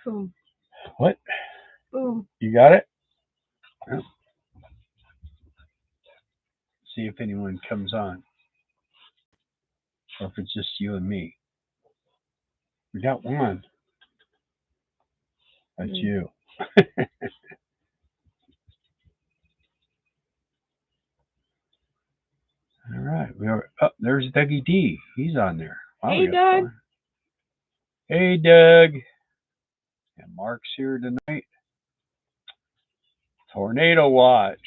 Boom. What? Boom. You got it? Yeah. See if anyone comes on. Or if it's just you and me. We got one. That's you. All right. We are. Oh, there's Dougie D. He's on there. Wow, Hey, Doug. Hey, Doug. And Mark's here tonight. Tornado watch.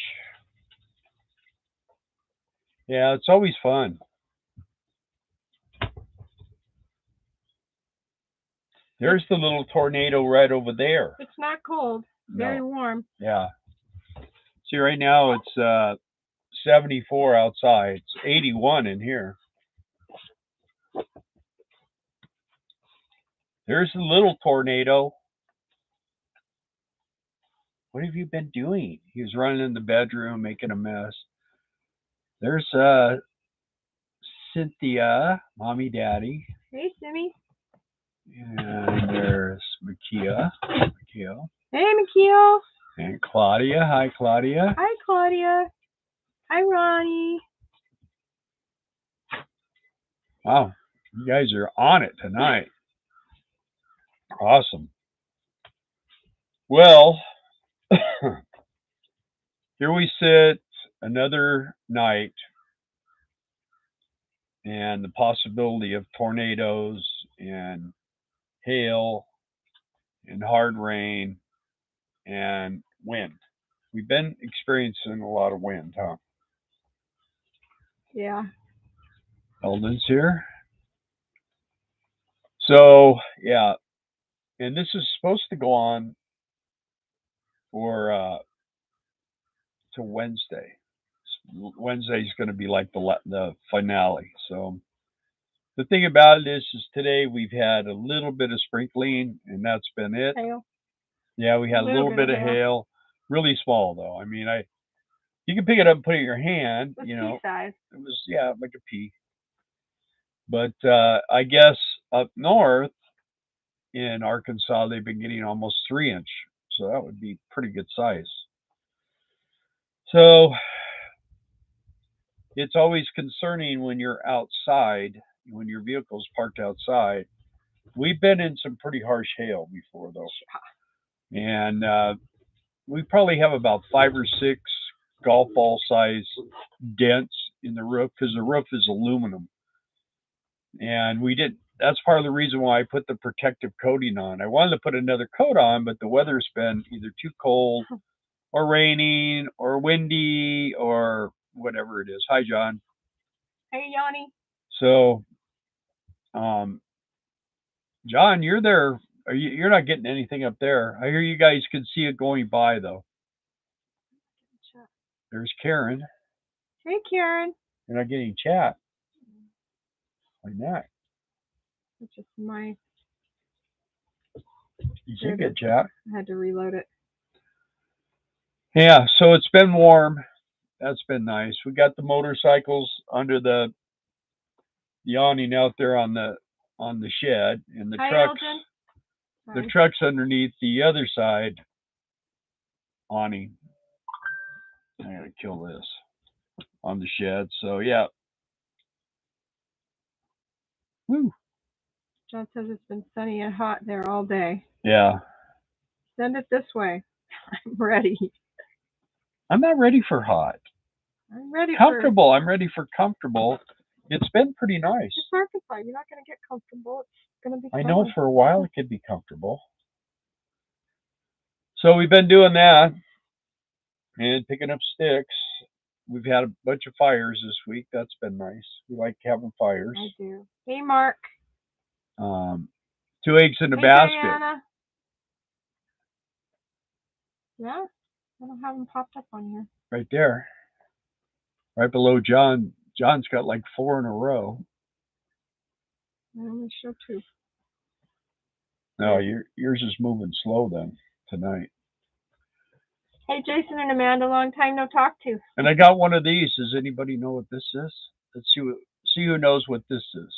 Yeah, it's always fun. There's the little tornado right over there. It's not cold. Very warm. Yeah. See, right now it's 74 outside. It's 81 in here. There's the little tornado. What have you been doing? He was running in the bedroom, making a mess. There's Cynthia, Mommy, Daddy. Hey, Simmy. And there's Makia. Hey, Makia. And Claudia. Hi, Claudia. Hi, Claudia. Hi, Ronnie. Wow, you guys are on it tonight. Awesome. Well, here we sit, another night, and the possibility of tornadoes and hail and hard rain and wind. We've been experiencing a lot of wind, huh? Yeah. Eldon's here. So, yeah. And this is supposed to go on for to Wednesday. Wednesday's going to be like the finale. So the thing about it is today we've had a little bit of sprinkling, and that's been it. Hail. Yeah, we had a little bit of hail. Really small though. I mean, you can pick it up and put it in your hand. It was pea size. It was like a pea. But I guess up north in Arkansas they've been getting almost 3-inch, so that would be pretty good size. So it's always concerning when you're outside, when your vehicle's parked outside. We've been in some pretty harsh hail before, though. And we probably have about 5 or 6 golf ball size dents in the roof because the roof is aluminum. And that's part of the reason why I put the protective coating on. I wanted to put another coat on, but the weather's been either too cold or raining or windy or whatever it is. Hi, John. Hey, Yanni. So, John, you're there. You're not getting anything up there. I hear you guys can see it going by, though. There's Karen. Hey, Karen. You're not getting chat. Why not? It's just my... You should get chat. I had to reload it. Yeah, so it's been warm. That's been nice. We got the motorcycles under the awning out there on the shed, and the trucks. The trucks underneath the other side awning. I gotta kill this on the shed. So yeah. Woo. John says it's been sunny and hot there all day. Yeah. Send it this way. I'm ready. I'm not ready for hot. I'm ready comfortable. I'm ready for comfortable. It's been pretty nice. It's Arkansas. You're not going to get comfortable. It's going to be fun. I know for a while it could be comfortable. So we've been doing that and picking up sticks. We've had a bunch of fires this week. That's been nice. We like having fires. I do. Hey, Mark. 2 eggs in a basket. Diana. Yeah, I don't have them popped up on here. Right there. Right below John. John's got like 4 in a row. I'm going to show 2. No, yours is moving slow then tonight. Hey, Jason and Amanda, long time no talk to. And I got one of these. Does anybody know what this is? Let's see who knows what this is.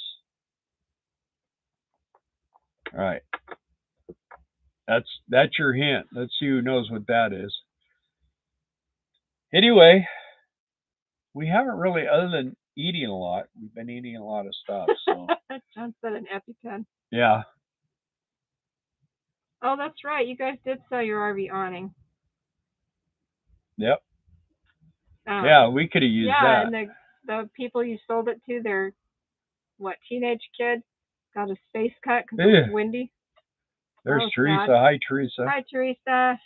All right. That's your hint. Let's see who knows what that is. Anyway, we haven't really, other than eating a lot, we've been eating a lot of stuff. So John said an EpiPen. yeah. Oh, that's right. You guys did sell your RV awning. Yep. Yeah, we could have used that. And the people you sold it to, they're teenage kid, got a space cut because it was windy. There's Teresa. Sad. Hi, Teresa. Hi, Teresa.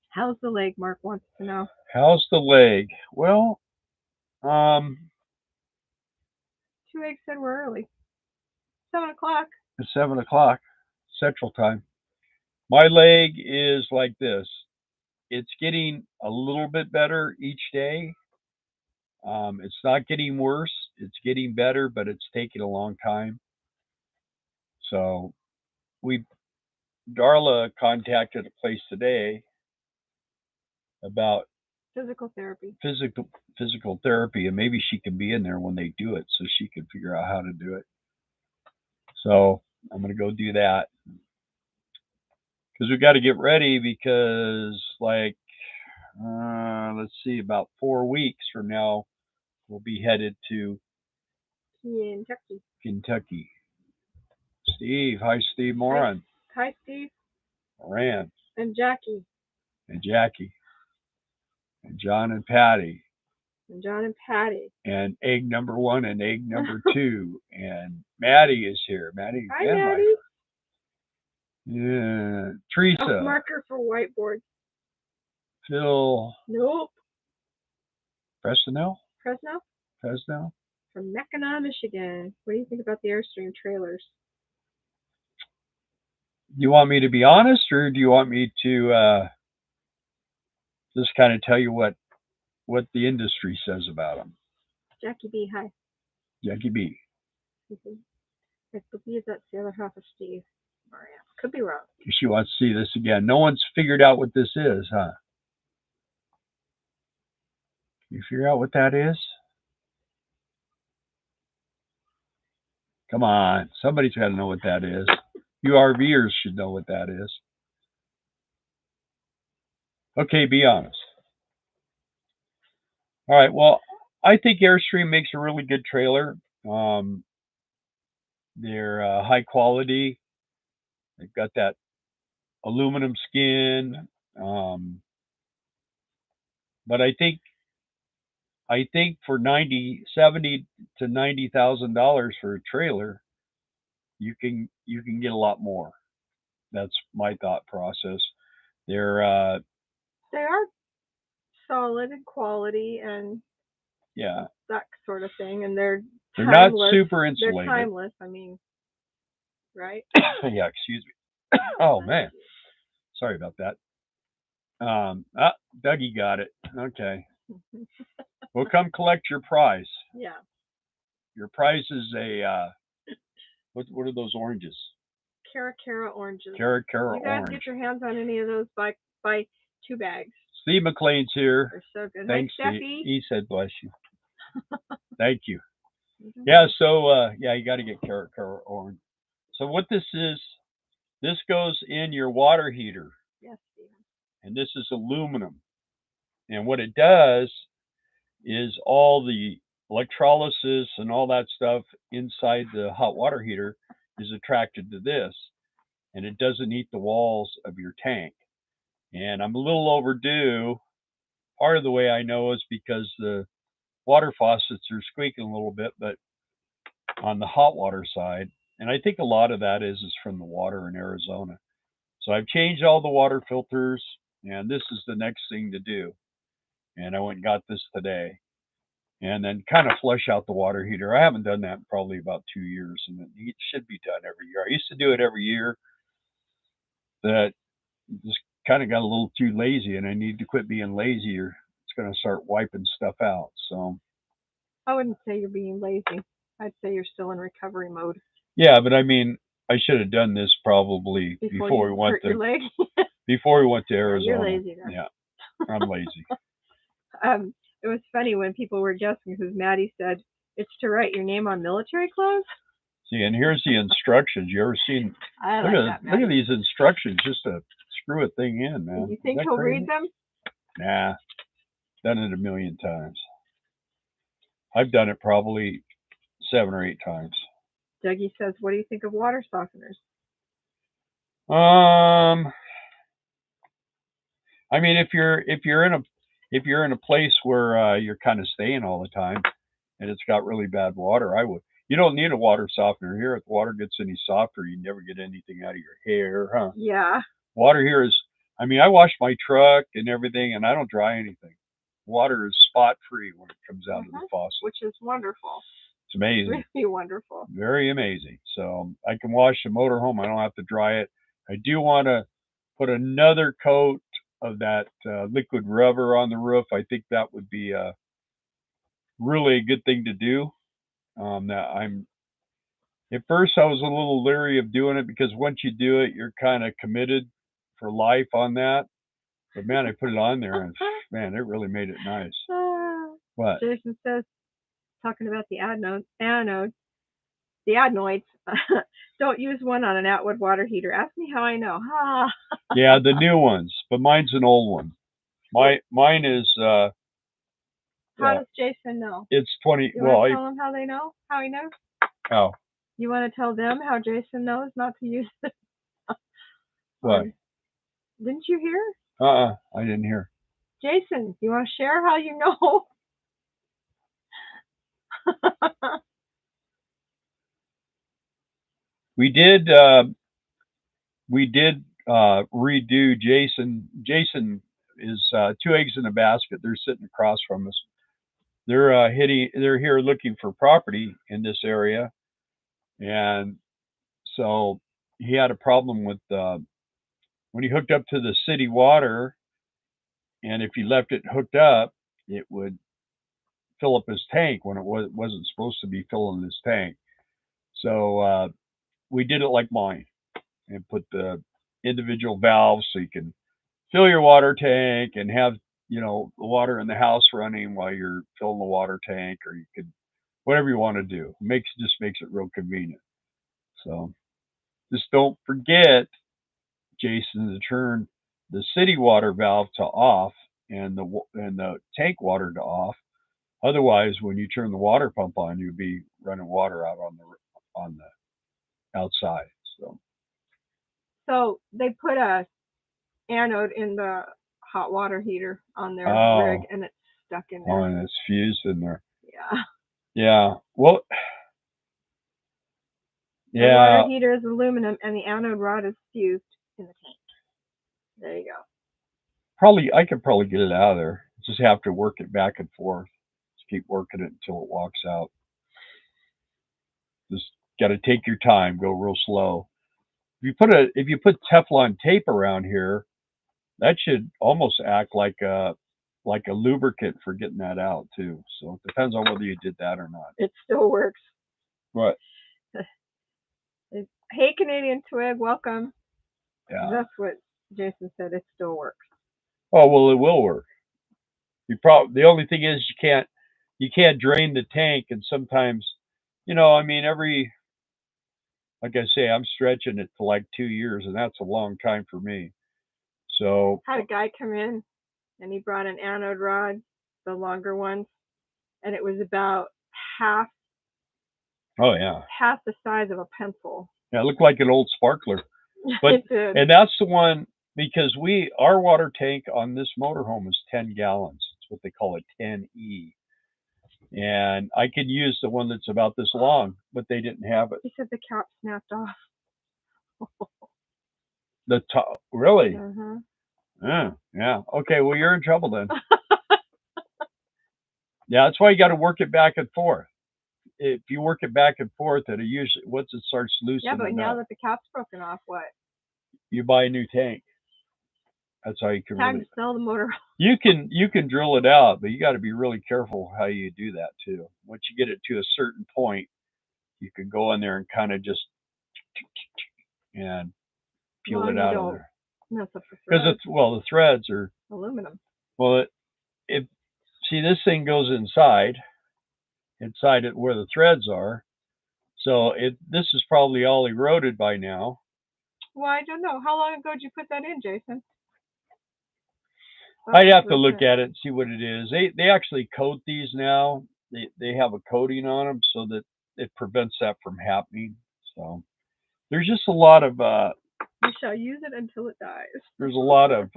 How's the leg? Mark wants to know. How's the leg? Well, 2 eggs said we're early. 7 o'clock. It's 7 o'clock Central Time. My leg is like this. It's getting a little bit better each day. It's not getting worse. It's getting better, but it's taking a long time. So Darla contacted a place today about physical therapy. Physical therapy, and maybe she can be in there when they do it so she can figure out how to do it. So I'm going to go do that. Because we got to get ready because, like, let's see, about 4 weeks from now, we'll be headed to Kentucky. Steve. Hi, Steve Moran. Hi, Steve. Moran. And Jackie. And Jackie. And John and Patty. And John and Patty. And egg number 1 and egg number 2. And Maddie is here. Maddie. Hi, Maddie. Yeah. Teresa. Oh, marker for whiteboard. Phil. Nope. Fresno? From Mackinac, Michigan. What do you think about the Airstream trailers? Do you want me to be honest, or do you want me to just kind of tell you what the industry says about them? Jackie B, hi. Jackie B. I believe that's the other half of Steve. Maria. Could be wrong. She wants to see this again. No one's figured out what this is, huh? Can you figure out what that is? Come on. Somebody's got to know what that is. You RVers should know what that is. Okay, be honest. All right, well, I think Airstream makes a really good trailer. They're high quality. They've got that aluminum skin. But I think for $70,000 to $90,000 for a trailer, you can get a lot more. That's my thought process. They are solid in quality and that sort of thing, and they're not super insulated. They're timeless. I mean, right? Yeah. Excuse me. Oh man, sorry about that. Dougie got it. Okay. Well, come collect your prize. Yeah. Your prize is a what are those oranges? Cara oranges. Cara orange. You guys get your hands on any of those, buy 2 bags. Steve McLean's here. They're so good. Thanks, Hi, Steve. He said bless you. Thank you. Yeah, so you got to get Cara orange. So what this is, this goes in your water heater. Yes, Steve. And this is aluminum. And what it does is all the electrolysis and all that stuff inside the hot water heater is attracted to this, and it doesn't eat the walls of your tank. And I'm a little overdue. Part of the way I know is because the water faucets are squeaking a little bit, but on the hot water side, and I think a lot of that is from the water in Arizona. So I've changed all the water filters, and this is the next thing to do. And I went and got this today. And then kind of flush out the water heater. I haven't done that in probably about 2 years, and it should be done every year. I used to do it every year. That just kind of got a little too lazy, and I need to quit being lazy, or it's going to start wiping stuff out. So I wouldn't say you're being lazy. I'd say you're still in recovery mode. Yeah, but I mean, I should have done this probably before we went to before we went to Arizona. You're lazy then. Yeah, I'm lazy. It was funny when people were guessing because Maddie said it's to write your name on military clothes. See, and here's the instructions. You ever seen? I Look like at that. look at these instructions just to screw a thing in, man. You think he'll read them? Nah, done it a million times. I've done it probably 7 or 8 times. Dougie says, "What do you think of water softeners?" I mean, if you're in a place where you're kind of staying all the time and it's got really bad water, I would. You don't need a water softener here. If the water gets any softer, you never get anything out of your hair, huh? Yeah. Water here is. I mean, I wash my truck and everything, and I don't dry anything. Water is spot free when it comes out of the faucet, which is wonderful. It's amazing. Really wonderful. Very amazing. So I can wash the motorhome. I don't have to dry it. I do want to put another coat of that liquid rubber on the roof. I think that would be really a good thing to do. At first I was a little leery of doing it because once you do it, you're kind of committed for life on that. But man, I put it on there and man, it really made it nice. What? Jason says, talking about the anodes, the adenoids. Don't use one on an Atwood water heater. Ask me how I know. Yeah, the new ones, but mine's an old one. Mine is. How does Jason know? It's 20. You want to tell him how they know? How he knows? How? You want to tell them how Jason knows not to use it? What? Didn't you hear? I didn't hear. Jason, you want to share how you know? We did redo Jason. Jason is 2 eggs in a basket. They're sitting across from us. They're here looking for property in this area, and so he had a problem with when he hooked up to the city water, and if he left it hooked up, it would fill up his tank when it wasn't supposed to be filling his tank. So we did it like mine and put the individual valves so you can fill your water tank and have the water in the house running while you're filling the water tank, or you could whatever you want to do. Just makes it real convenient. So just don't forget, Jason, to turn the city water valve to off and the tank water to off. Otherwise, when you turn the water pump on, you'll be running water out on the outside. So they put a anode in the hot water heater on their rig, and it's stuck in there. Oh, and it's fused in there. Yeah. Yeah. Well. Yeah. The water heater is aluminum, and the anode rod is fused in the tank. There you go. I could probably get it out of there. Just have to work it back and forth. Just keep working it until it walks out. Just got to take your time. Go real slow. If you put Teflon tape around here, that should almost act like a lubricant for getting that out too. So it depends on whether you did that or not. It still works. What? Hey, Canadian Twig, welcome. Yeah. That's what Jason said. It still works. Oh well, it will work. The only thing is you can't drain the tank, and sometimes, I mean, like I say, I'm stretching it to like 2 years, and that's a long time for me. So I had a guy come in, and he brought an anode rod, the longer ones, and it was about half. Oh yeah. Half the size of a pencil. Yeah, it looked like an old sparkler. But it did. And that's the one, because our water tank on this motorhome is 10 gallons. It's what they call a 10E. And I could use the one that's about this long, but they didn't have it. He said the cap snapped off. The top, really? Uh-huh. Yeah. Okay, well, you're in trouble then. Yeah, that's why you got to work it back and forth. If you work it back and forth, it usually, once it starts loosening. Yeah, but now that the cap's broken off, what? You buy a new tank. That's how you can. Time to sell the motor. You can drill it out, but you got to be really careful how you do that too. Once you get it to a certain point, you can go in there and kind of just and peel it out of there. Because the threads are aluminum. Well, see, this thing goes inside it where the threads are. So this is probably all eroded by now. Well, I don't know. How long ago did you put that in, Jason? I'd have to look at it and see what it is. They actually coat these now. They have a coating on them so that it prevents that from happening. So there's just a lot of you shall use it until it dies. There's a lot of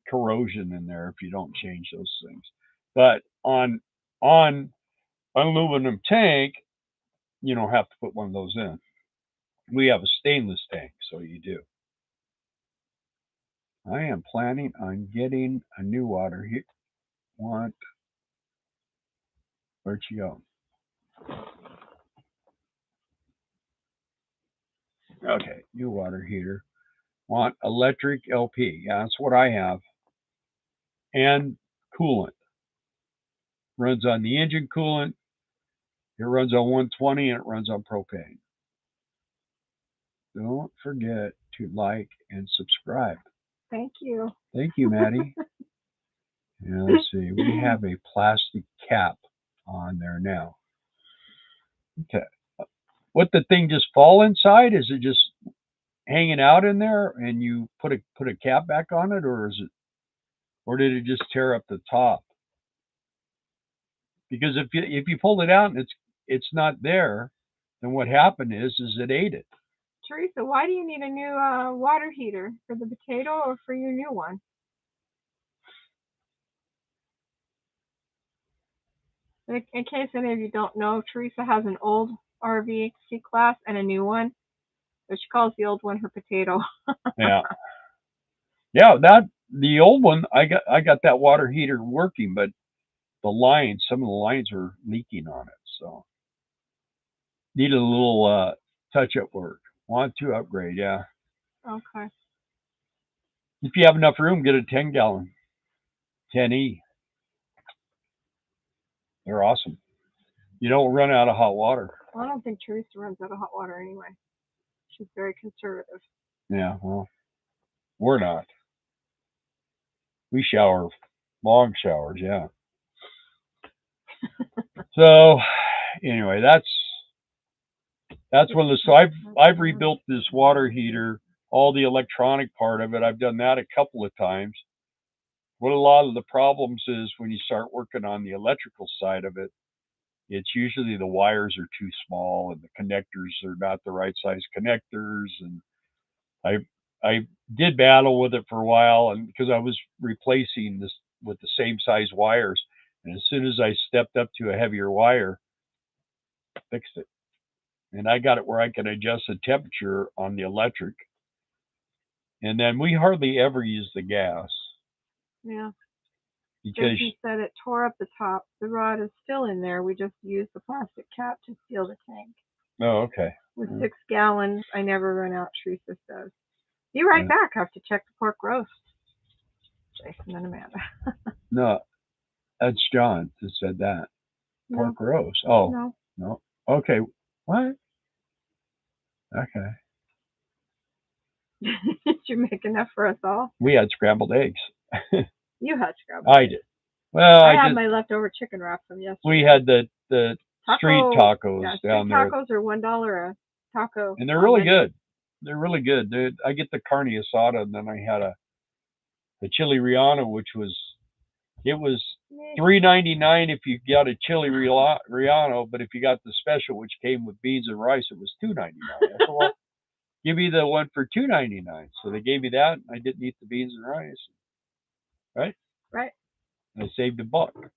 corrosion in there if you don't change those things. But on aluminum tank, you don't have to put one of those in. We have a stainless tank, so you do. I am planning on getting a new water heater. Where'd she go? Okay, new water heater. Want electric LP. Yeah, that's what I have. And coolant. Runs on the engine coolant. It runs on 120 and it runs on propane. Don't forget to like and subscribe. Thank you. Thank you, Maddie. Yeah, let's see. We have a plastic cap on there now. Okay. What, the thing just fall inside? Is it just hanging out in there and you put a cap back on it, or did it just tear up the top? Because if you pulled it out and it's not there, then what happened is it ate it. Teresa, why do you need a new water heater? For the potato or for your new one? In case any of you don't know, Teresa has an old RV C-Class and a new one. So she calls the old one her potato. Yeah. Yeah, the old one, I got that water heater working, but some of the lines are leaking on it, so needed a little touch-up work. Want to upgrade, yeah. Okay. If you have enough room, get a 10-gallon, 10E. They're awesome. You don't run out of hot water. Well, I don't think Teresa runs out of hot water anyway. She's very conservative. Yeah, well, we're not. We shower long showers, yeah. So anyway, that's one of the. So I've rebuilt this water heater, all the electronic part of it. I've done that a couple of times. What a lot of the problems is when you start working on the electrical side of it, it's usually the wires are too small and the connectors are not the right size connectors. And I did battle with it for a while, and because I was replacing this with the same size wires, and as soon as I stepped up to a heavier wire, I fixed it. And I got it where I can adjust the temperature on the electric. And then we hardly ever use the gas. Yeah. Because Jason said it tore up the top. The rod is still in there. We just used the plastic cap to seal the tank. Oh, okay. With 6 gallons, I never run out, Teresa says. Be right back. I have to check the pork roast. Jason and Amanda. No, that's John that said that. Pork roast. Oh, no. Okay. What? Okay. Did you make enough for us all? We had scrambled eggs. You had scrambled eggs. I did. Well, I had my leftover chicken wrap from yesterday. We had the street tacos down there. Street tacos are $1 a taco. And they're really good. They're really good. I get the carne asada, and then I had the chili relleno, which was $3.99 if you got a chili relleno, but if you got the special, which came with beans and rice, it was $2.99. I said, well, give me the one for $2.99. So they gave me that, and I didn't eat the beans and rice. Right? Right. And I saved $1.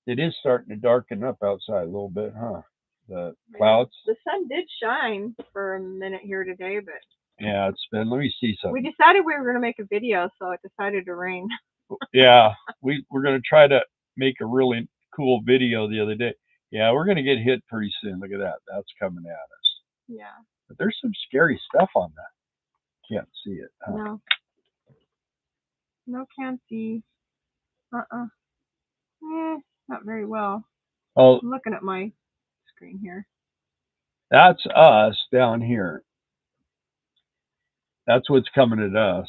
It is starting to darken up outside a little bit, huh? The clouds. The sun did shine for a minute here today, but yeah, it's been. Let me see something. We decided we were going to make a video, so it decided to rain. Yeah, we're going to try to make a really cool video the other day. Yeah, we're going to get hit pretty soon. Look at that. That's coming at us. Yeah. But there's some scary stuff on that. Can't see it. Huh? No. No, can't see. Not very well. Oh, I'm looking at my screen here. That's us down here. That's what's coming at us.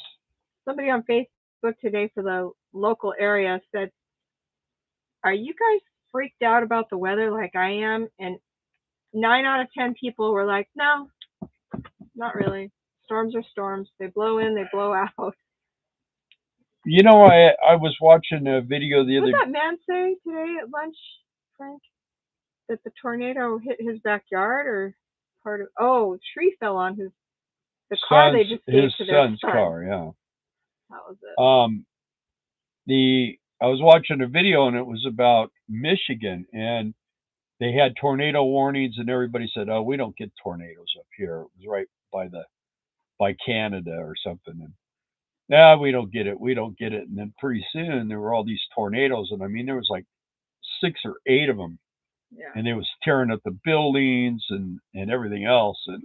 Somebody on Facebook today for the local area said, "Are you guys freaked out about the weather like I am?" And 9 out of 10 people were like, no, not really. Storms are storms. They blow in, they blow out. You know, I was watching a video the What other. did that man say today at lunch, Frank? That the tornado hit his backyard or part of? Oh, tree fell on the car they just gave his to their son's son. car. Yeah. That was it. I was watching a video and it was about Michigan, and they had tornado warnings, and everybody said, "Oh, we don't get tornadoes up here." It was right by Canada or something, and yeah, we don't get it. We don't get it. And then pretty soon there were all these tornadoes, and I mean there was like 6 or 8 of them, Yeah. and they was tearing up the buildings and everything else, and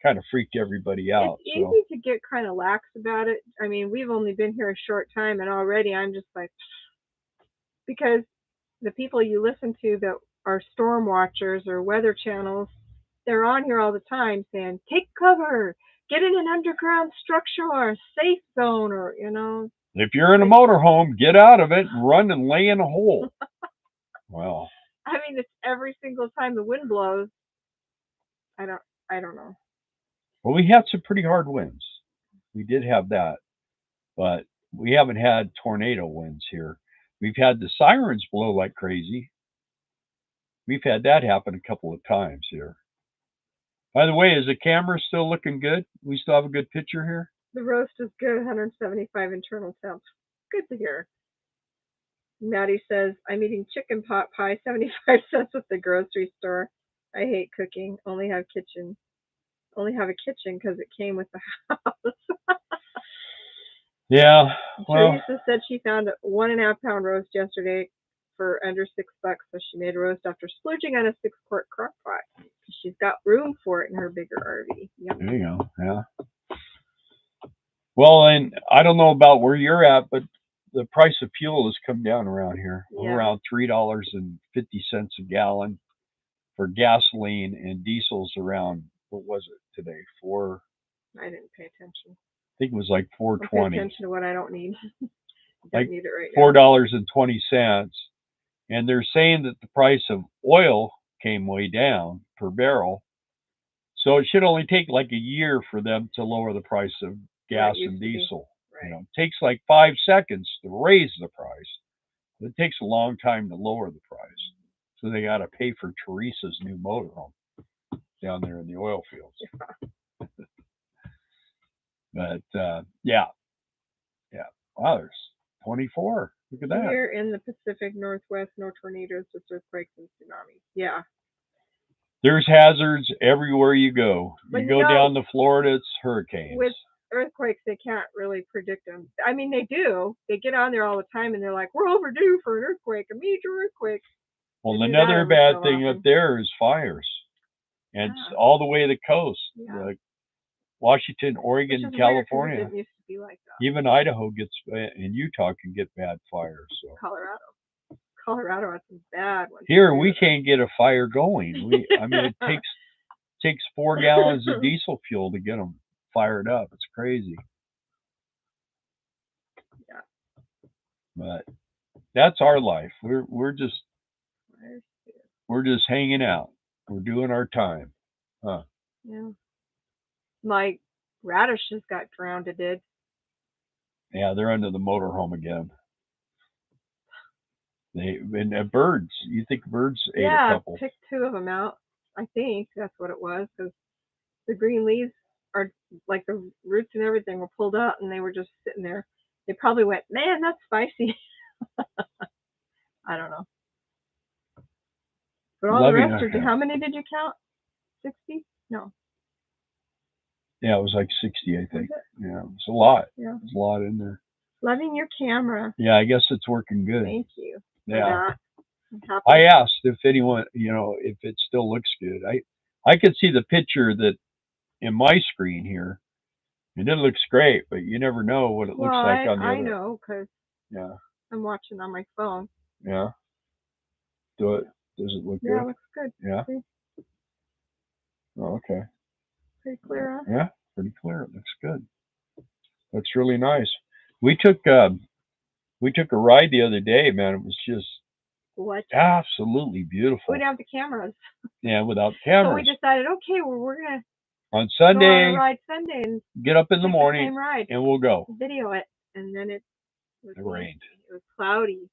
kind of freaked everybody out. It's easy to get kind of lax about it. I mean, we've only been here a short time, and already I'm just like, because the people you listen to that are storm watchers or weather channels, they're on here all the time saying, take cover, get in an underground structure or a safe zone, or, if you're in a motorhome, get out of it and run and lay in a hole. Well, I mean, it's every single time the wind blows. I don't know. Well, we had some pretty hard winds. We did have that, but we haven't had tornado winds here. We've had the sirens blow like crazy. We've had that happen a couple of times here. By the way, is the camera still looking good? We still have a good picture here? The roast is good, 175 internal temps. Good to hear. Maddie says, I'm eating chicken pot pie, 75 cents at the grocery store. I hate cooking. Only have a kitchen because it came with the house. Yeah. Well, Teresa said she found a 1.5 pound roast yesterday for under $6, so she made a roast after splurging on a 6-quart crock pot. She's got room for it in her bigger RV. Yep. There you go. Yeah. Well, and I don't know about where you're at, but the price of fuel has come down around here, around $3.50 a gallon for gasoline, and diesel's around, what was it today? I didn't pay attention. I think it was like $4.20. Pay attention to what I don't need. Like need it right $4.20, and they're saying that the price of oil came way down per barrel, so it should only take like a year for them to lower the price of gas and diesel. Right. It takes like 5 seconds to raise the price, but it takes a long time to lower the price. So they got to pay for Teresa's new motorhome down there in the oil fields. But yeah. Wow, there's 24. Look at that. Here in the Pacific Northwest, no tornadoes, just earthquakes and tsunamis. Yeah. There's hazards everywhere you go. You go down to Florida, it's hurricanes. With earthquakes, they can't really predict them. I mean, they do. They get on there all the time, and they're like, we're overdue for an earthquake, a major earthquake. Well, another bad thing up there is fires. And it's all the way to the coast. Yeah. Like Washington, Oregon, California. It didn't used to be like that. Even Idaho gets, and Utah can get bad fires. So. Colorado has some bad ones. Here we can't get a fire going. I mean, it takes 4 gallons of diesel fuel to get them fired up. It's crazy. Yeah. But that's our life. We're just hanging out. We're doing our time. Huh. Yeah. My radishes got drowned, it did. Yeah, they're under the motorhome again. And birds. You think birds ate a couple? Yeah, picked 2 of them out. I think that's what it was, because the green leaves are like the roots and everything were pulled out, and they were just sitting there. They probably went, man, that's spicy. I don't know. But all the rest are. How many did you count? 60? No. Yeah, it was like 60, I think. Yeah, it was a lot. Yeah. There's a lot in there. Loving your camera. Yeah, I guess it's working good. Thank you. Yeah. I asked if anyone, if it still looks good. I could see the picture that in my screen here, and it looks great, but you never know what it looks like on the other. I know, because I'm watching on my phone. Yeah. Does it look good? Yeah, it looks good. Yeah. Oh, okay. Pretty clear, huh? Yeah, pretty clear. It looks good. Looks really nice. We took a ride the other day, man. It was just What? Absolutely beautiful. We didn't have the cameras. Yeah, without So cameras. we decided, okay, well, we're gonna On go on Sunday, a ride Sunday and get up in the take morning, the same ride, and we'll go. video it, and then it rained. It was cloudy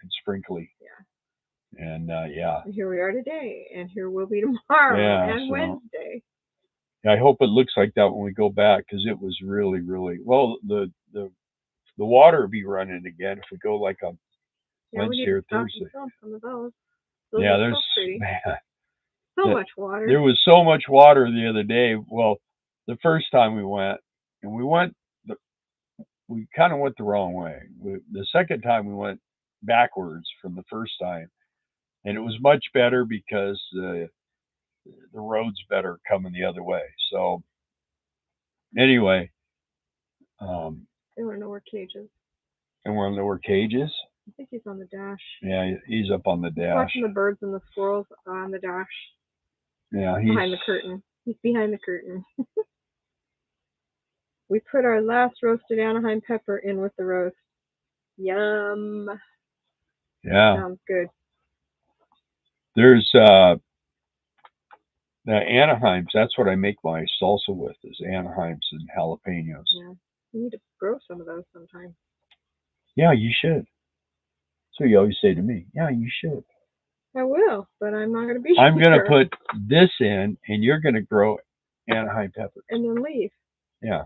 and sprinkly. Yeah. And yeah. And here we are today, and here we'll be tomorrow and Wednesday. I hope it looks like that when we go back, because it was really, really well. The water will be running again if we go like on Wednesday or Thursday. Some of those. Yeah, there's man, so much water. There was so much water the other day. Well, the first time we went, and we kind of went the wrong way. The second time we went backwards from the first time, and it was much better because the road's better coming the other way. So anyway, there were nowhere cages. And we're on the word cages. I think he's on the dash. Yeah, he's up on the dash. Watching the birds and the squirrels on the dash. Yeah, he's behind the curtain. He's behind the curtain. We put our last roasted Anaheim pepper in with the roast. Yum. Yeah. Sounds good. There's the Anaheims. That's what I make my salsa with, is Anaheims and jalapenos. Yeah. You need to grow some of those sometime. Yeah, you should. So you always say to me, yeah, you should. I will, but I'm not going to be I'm here. going to put this in, and you're going to grow Anaheim peppers. And then leave. Yeah.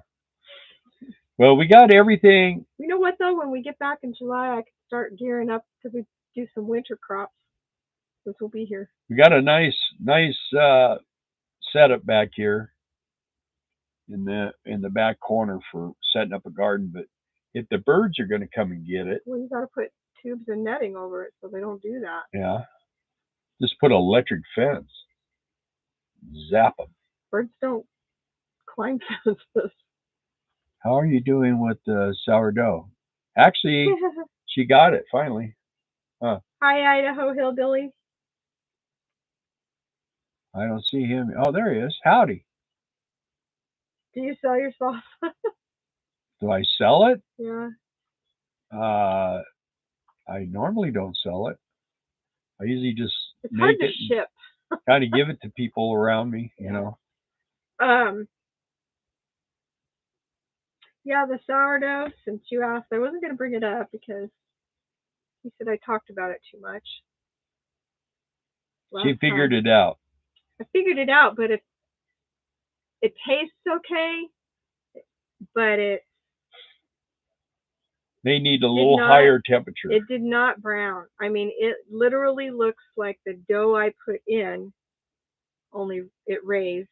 Well, we got everything. You know what, though? When we get back in July, I can start gearing up to do some winter crops. This will be here. We got a nice setup back here in the back corner for setting up a garden. But if the birds are going to come and get it, well, you got to put tubes and netting over it so they don't do that. Yeah. Just put an electric fence. Zap them. Birds don't climb fences. How are you doing with sourdough? Actually, she got it finally. Huh. Hi, Idaho Hillbilly. I don't see him. Oh, there he is. Howdy. Do you sell your salsa? Do I sell it? Yeah. I normally don't sell it. I usually just it's make hard to it ship. kind of give it to people around me, you know. Yeah, the sourdough, since you asked, I wasn't going to bring it up because you said I talked about it too much. She figured it out. I figured it out, but it tastes okay, but they need a little higher temperature. It did not brown. I mean, it literally looks like the dough I put in, only it raised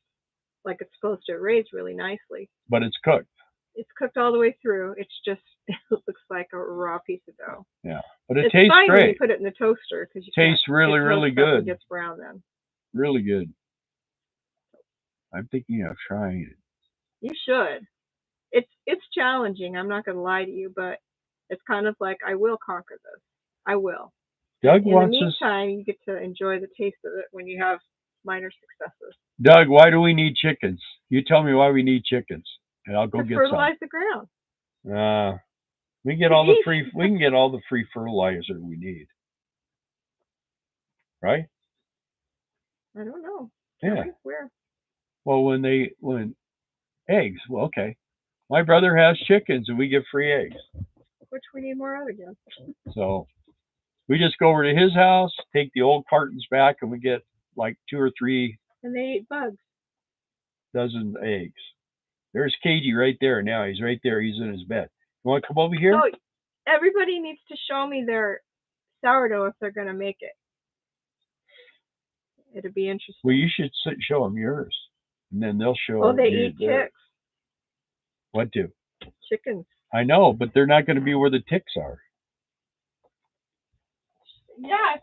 like it's supposed to. It raised really nicely. But it's cooked. It's cooked all the way through. It's just, it looks like a raw piece of dough. Yeah, but it tastes fine great. When you put it in the toaster, because you tastes really, really good. It gets brown then. Really good. I'm thinking of trying it. You should. It's challenging. I'm not going to lie to you, but it's kind of like, I will conquer this. I will. Doug in the meantime, you get to enjoy the taste of it when you have minor successes. Doug, why do we need chickens? You tell me why we need chickens, and I'll go get some. Fertilize the ground. We can get all the free fertilizer we need. Right? I don't know. Yeah. Where? Well, when eggs. Well, okay. My brother has chickens, and we get free eggs. Which we need more of again. So we just go over to his house, take the old cartons back, and we get like 2 or 3. And they eat bugs. Dozen eggs. There's KG right there now. He's right there. He's in his bed. You want to come over here? Oh, everybody needs to show me their sourdough if they're going to make it. It'll be interesting. Well, you should show them yours, and then they'll show. Oh, they eat ticks. What do? Chickens. I know, but they're not going to be where the ticks are. Yeah,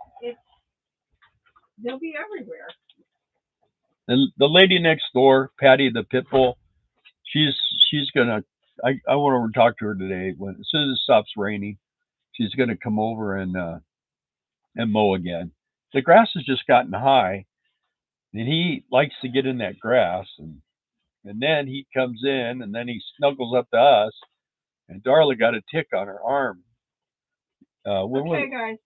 they'll be everywhere. The lady next door, Patty the pit bull, she's gonna. I want to talk to her today. As soon as it stops raining, she's gonna come over and mow again. The grass has just gotten high, and he likes to get in that grass, and then he comes in, and then he snuggles up to us, and Darla got a tick on her arm. Okay, guys.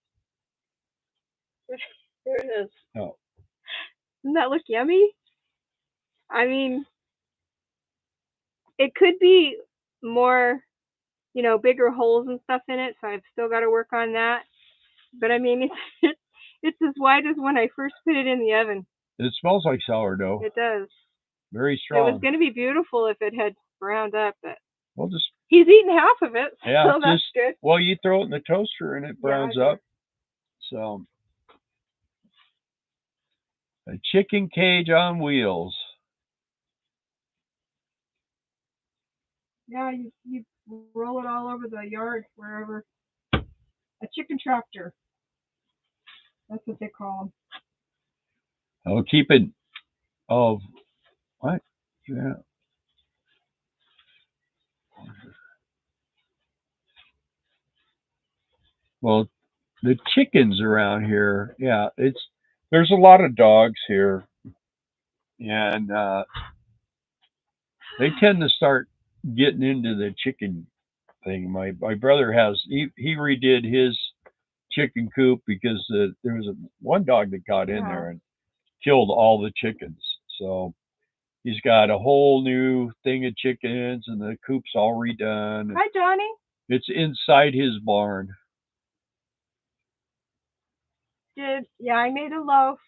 There it is. Oh. Doesn't that look yummy? I mean, it could be more, bigger holes and stuff in it, so I've still got to work on that. But I mean, it's as wide as when I first put it in the oven. It smells like sourdough. It does. Very It strong. was going to be beautiful if it had browned up, but We'll just. he's eaten half of it, Yeah, so that's good. Well, you throw it in the toaster and it browns up. So, a chicken cage on wheels. Yeah, you roll it all over the yard, wherever. A chicken tractor. That's what they call them. Oh, keep it. Oh, what? Yeah. Well, the chickens around here, yeah, there's a lot of dogs here, and they tend to start getting into the chicken thing. My brother he redid his chicken coop because there was one dog that got in there and killed all the chickens. So he's got a whole new thing of chickens, and the coop's all redone. Hi, Johnny. It's inside his barn. Yeah, I made a loaf.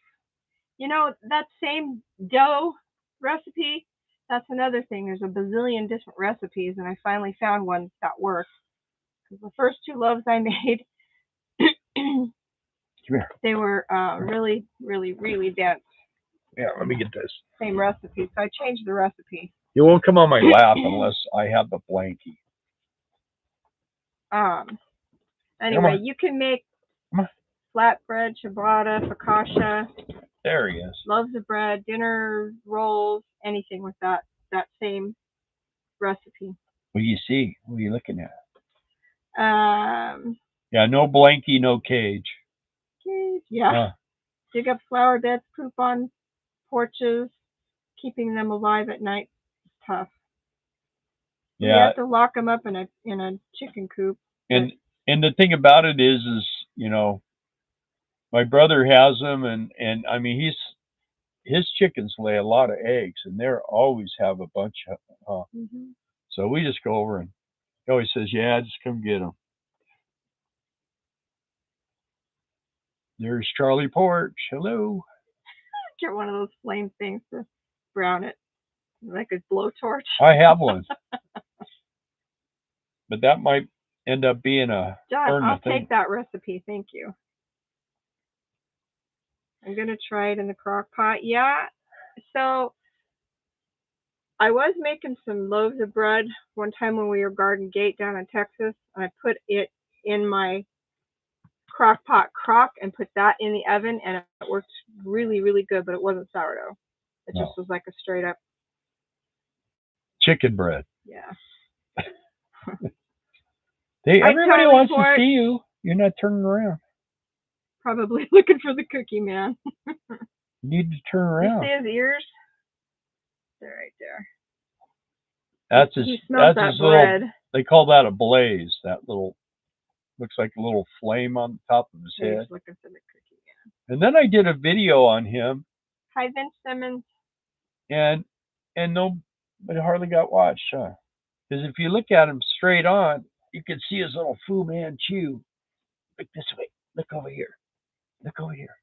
That same dough recipe, that's another thing. There's a bazillion different recipes, and I finally found one that works. Because the first two loaves I made, they were really, really, really dense. Yeah, let me get this. Same recipe, so I changed the recipe. You won't come on my lap unless I have the blankie. Anyway, you can make flatbread, ciabatta, focaccia. There he is. Loaves of bread, dinner rolls, anything with that same recipe. What do you see? What are you looking at? Yeah, no blankie, no cage. Yeah. Dig up flower beds, poop on porches, keeping them alive at night is tough. Yeah. You have to lock them up in a chicken coop. And the thing about it is my brother has them, and I mean his chickens lay a lot of eggs, and they always have a bunch of. So we just go over and he always says, "Yeah, just come get them." There's Charlie Porch. Hello. Get one of those flame things to brown it, like a blowtorch. I have one, but that might end up being a. John, I'll take that recipe. Thank you. I'm gonna try it in the crock pot. Yeah. So I was making some loaves of bread one time when we were Garden Gate down in Texas. I put it in my crock and put that in the oven, and it worked really, really good, but it wasn't sourdough. It just was like a straight up chicken bread. Yeah. Everybody wants to see you. You're not turning around. Probably looking for the cookie man. You need to turn around. You see his ears? They're right there. That's his bread. They call that a blaze. That little looks like a little flame on the top of his head. He's looking for the cookie man. And then I did a video on him. Hi, Vince Simmons. And nobody hardly got watched, huh? Because if you look at him straight on, you can see his little Fu Manchu. Look this way. Look over here. Look over here.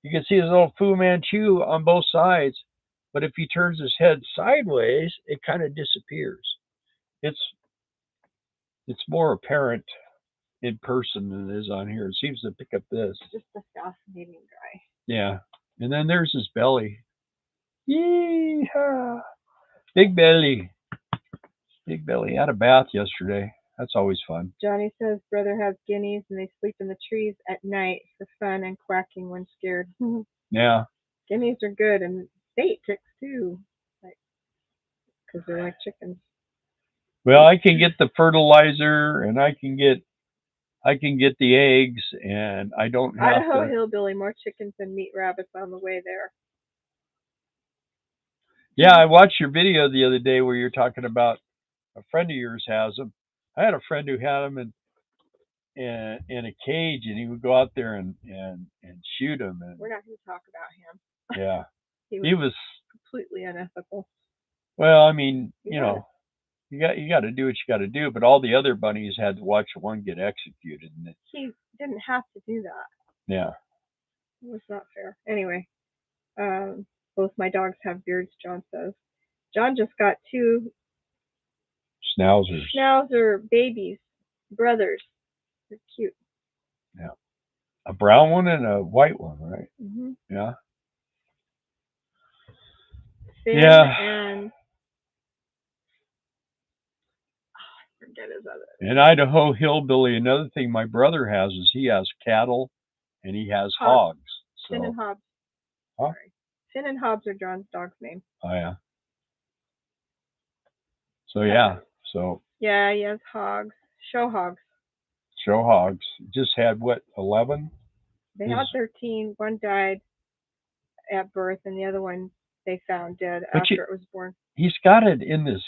You can see his little Fu Manchu on both sides. But if he turns his head sideways, it kind of disappears. It's more apparent in person than it is on here. It seems to pick up this. Just a fascinating guy. Yeah. And then there's his belly. Yeehaw. Big belly. Big belly. Had a bath yesterday. That's always fun. Johnny says brother has guineas and they sleep in the trees at night for fun and quacking when scared. Yeah. Guineas are good, and they eat ticks too, because they're like chickens. Well, I can get the fertilizer, and I can get the eggs, and I don't have Idaho Hillbilly, more chickens than meat rabbits on the way there. Yeah, I watched your video the other day where you're talking about a friend of yours has them. I had a friend who had them, in a cage, and he would go out there and shoot them. And we're not going to talk about him. yeah, he was completely unethical. Well, I mean, He you was. know, you got to do what you got to do, but all the other bunnies had to watch one get executed. And he didn't have to do that. Yeah, it was not fair. Anyway, both my dogs have beards. John says. John just got 2 Schnauzer babies, brothers. They're cute. Yeah, a brown one and a white one, right? Mm-hmm. Yeah. Finn and I forget his other. In Idaho Hillbilly, another thing my brother has is he has cattle and he has hogs. So. Finn and Hobbs. Huh? Sorry. Finn and Hobbs are John's dog's name. Oh yeah. So yeah. So. Yeah, he has hogs. Show hogs. Show hogs. Just had what, 11? They had 13. One died at birth, and the other one they found dead after it was born. He's got it in this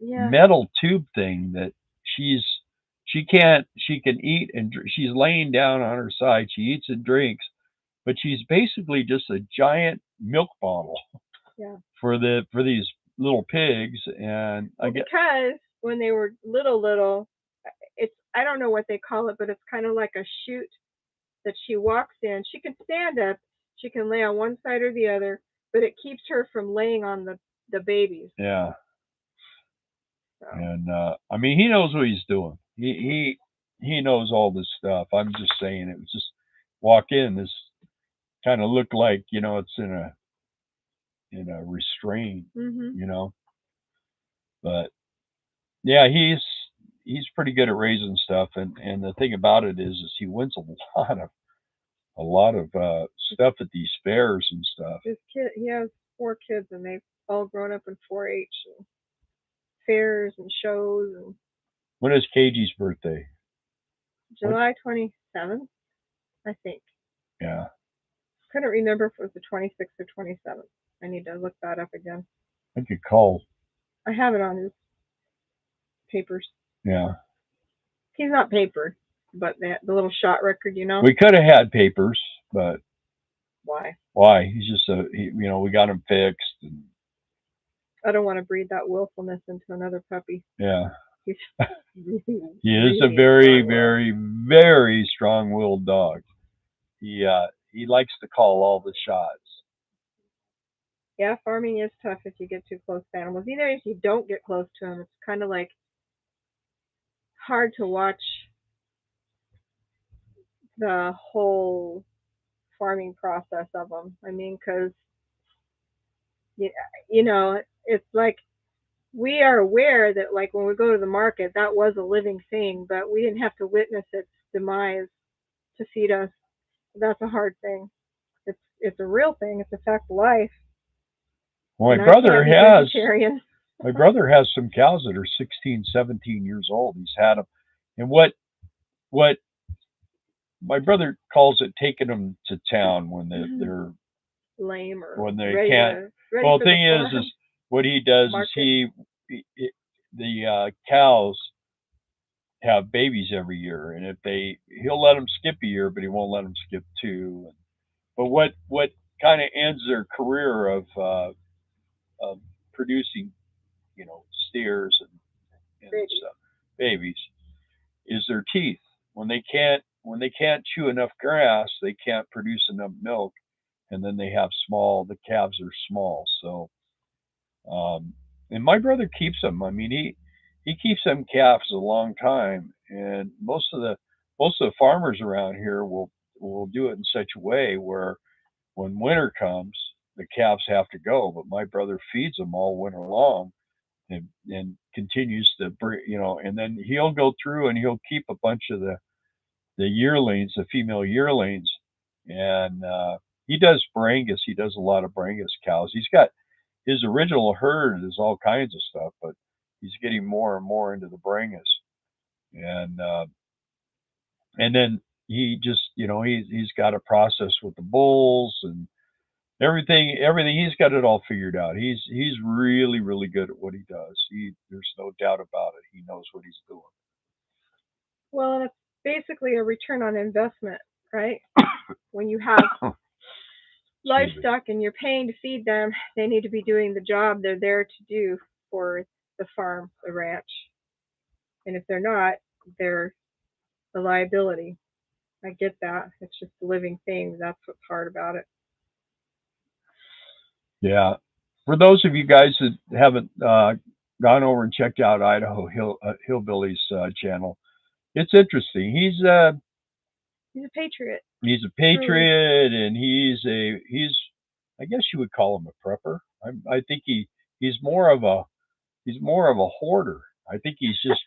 metal tube thing that she can eat, and she's laying down on her side. She eats and drinks, but she's basically just a giant milk bottle. Yeah. For these little pigs, and because when they were little, it's, I don't know what they call it, but it's kind of like a chute that she walks in. She can stand up, she can lay on one side or the other, but it keeps her from laying on the babies. Yeah. So. And I mean, he knows what he's doing. He knows all this stuff. I'm just saying, it was just walk in. This kind of looked like, you know, it's in a restraint, you know. But yeah, he's pretty good at raising stuff, and the thing about it is he wins a lot of stuff at these fairs and stuff. His kid, he has 4 kids, and they've all grown up in 4-H and fairs and shows. And when is KG's birthday? July 27th, I think. Yeah. Couldn't remember if it was the 26th or 27th. I need to look that up again. I could call. I have it on his papers. Yeah. He's not papered, but the little shot record, you know. We could have had papers, but why? Why? He's just you know, we got him fixed. And... I don't want to breed that willfulness into another puppy. Yeah. He is a very, very, very strong-willed dog. He likes to call all the shots. Yeah, farming is tough if you get too close to animals. Even if you don't get close to them, it's kind of like hard to watch the whole farming process of them. I mean, because you know, it's like we are aware that, like, when we go to the market, that was a living thing, but we didn't have to witness its demise to feed us. That's a hard thing. It's a real thing. It's a fact of life. Well, my brother has some cows that are 16, 17 years old. He's had them. And what my brother calls it taking them to town when they're lame or when they can't. Well, the thing is what he does is the cows have babies every year, and if he'll let them skip a year, but he won't let them skip 2. But what kind of ends their career of producing, you know, steers and stuff, babies, is their teeth. When they can't chew enough grass, they can't produce enough milk, and then they have the calves are small. So, and my brother keeps them. I mean, he keeps them calves a long time, and most of the farmers around here will do it in such a way where when winter comes, the calves have to go, but my brother feeds them all winter long, and continues to bring, you know, and then he'll go through and he'll keep a bunch of the yearlings, the female yearlings, and he does Brangus. He does a lot of Brangus cows. He's got his original herd is all kinds of stuff, but he's getting more and more into the Brangus, and then he just, you know, he's got a process with the bulls and everything. He's got it all figured out. He's really, really good at what he does. There's no doubt about it. He knows what he's doing. Well, basically a return on investment, right? When you have livestock and you're paying to feed them, they need to be doing the job they're there to do for the farm, the ranch. And if they're not, they're a liability. I get that. It's just a living thing. That's what's hard about it. Yeah. For those of you guys that haven't gone over and checked out Idaho Hillbillies channel, it's interesting. He's a patriot. He's a patriot, and he's I guess you would call him a prepper. I think he's more of a hoarder. I think he's just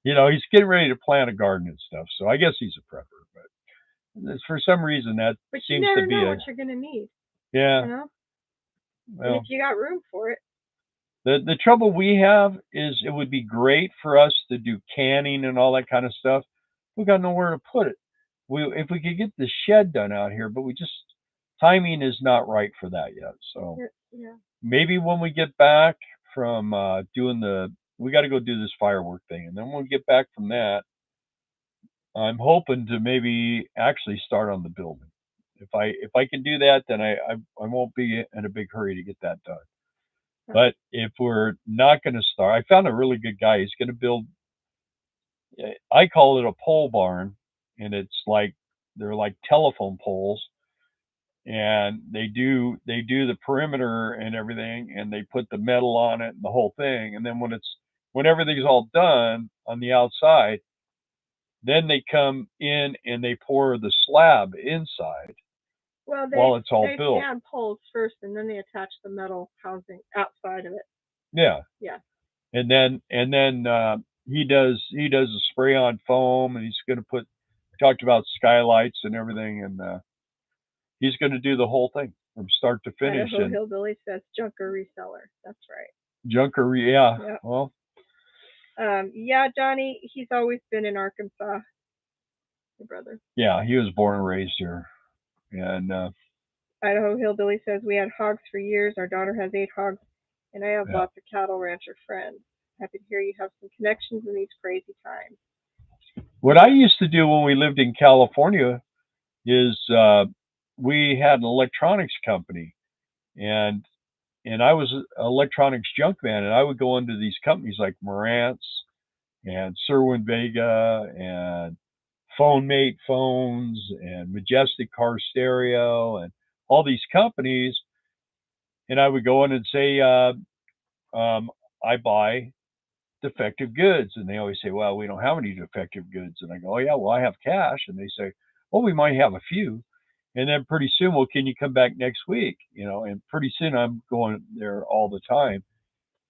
he's getting ready to plant a garden and stuff. So I guess he's a prepper, but for some reason that seems to be know what you're gonna need. Yeah. You know? Well, and if you got room for it. The trouble we have is it would be great for us to do canning and all that kind of stuff. We got nowhere to put it. If we could get the shed done out here, but timing is not right for that yet. So maybe when we get back from we got to go do this firework thing, and then when we get back from that, I'm hoping to maybe actually start on the building. If I can do that, then I won't be in a big hurry to get that done. But if we're not going to start, I found a really good guy. He's going to build. I call it a pole barn, and they're like telephone poles, and they do the perimeter and everything, and they put the metal on it and the whole thing. And then when everything's all done on the outside, then they come in and they pour the slab inside. Well, while it's all built. They add poles first, and then they attach the metal housing outside of it. Yeah. Yeah. And then he does a spray on foam, and he's going to talked about skylights and everything, and he's going to do the whole thing from start to finish. Idaho Hillbilly says junker reseller. That's right. Junker, yeah. Yep. Well. Yeah, Johnny, he's always been in Arkansas. Your brother. Yeah, he was born and raised here. And Idaho Hillbilly says we had hogs for years. Our daughter has 8 hogs, and I have lots of cattle rancher friends. Happy to hear you have some connections in these crazy times. What I used to do when we lived in California is we had an electronics company, and I was an electronics junk man, and I would go into these companies like Marantz and Serwin Vega and PhoneMate phones and Majestic Car Stereo and all these companies, and I would go in and say, I buy defective goods, and they always say, well, we don't have any defective goods, and I go, oh yeah, well, I have cash, and they say, well, we might have a few, and then pretty soon, well, can you come back next week, and pretty soon I'm going there all the time,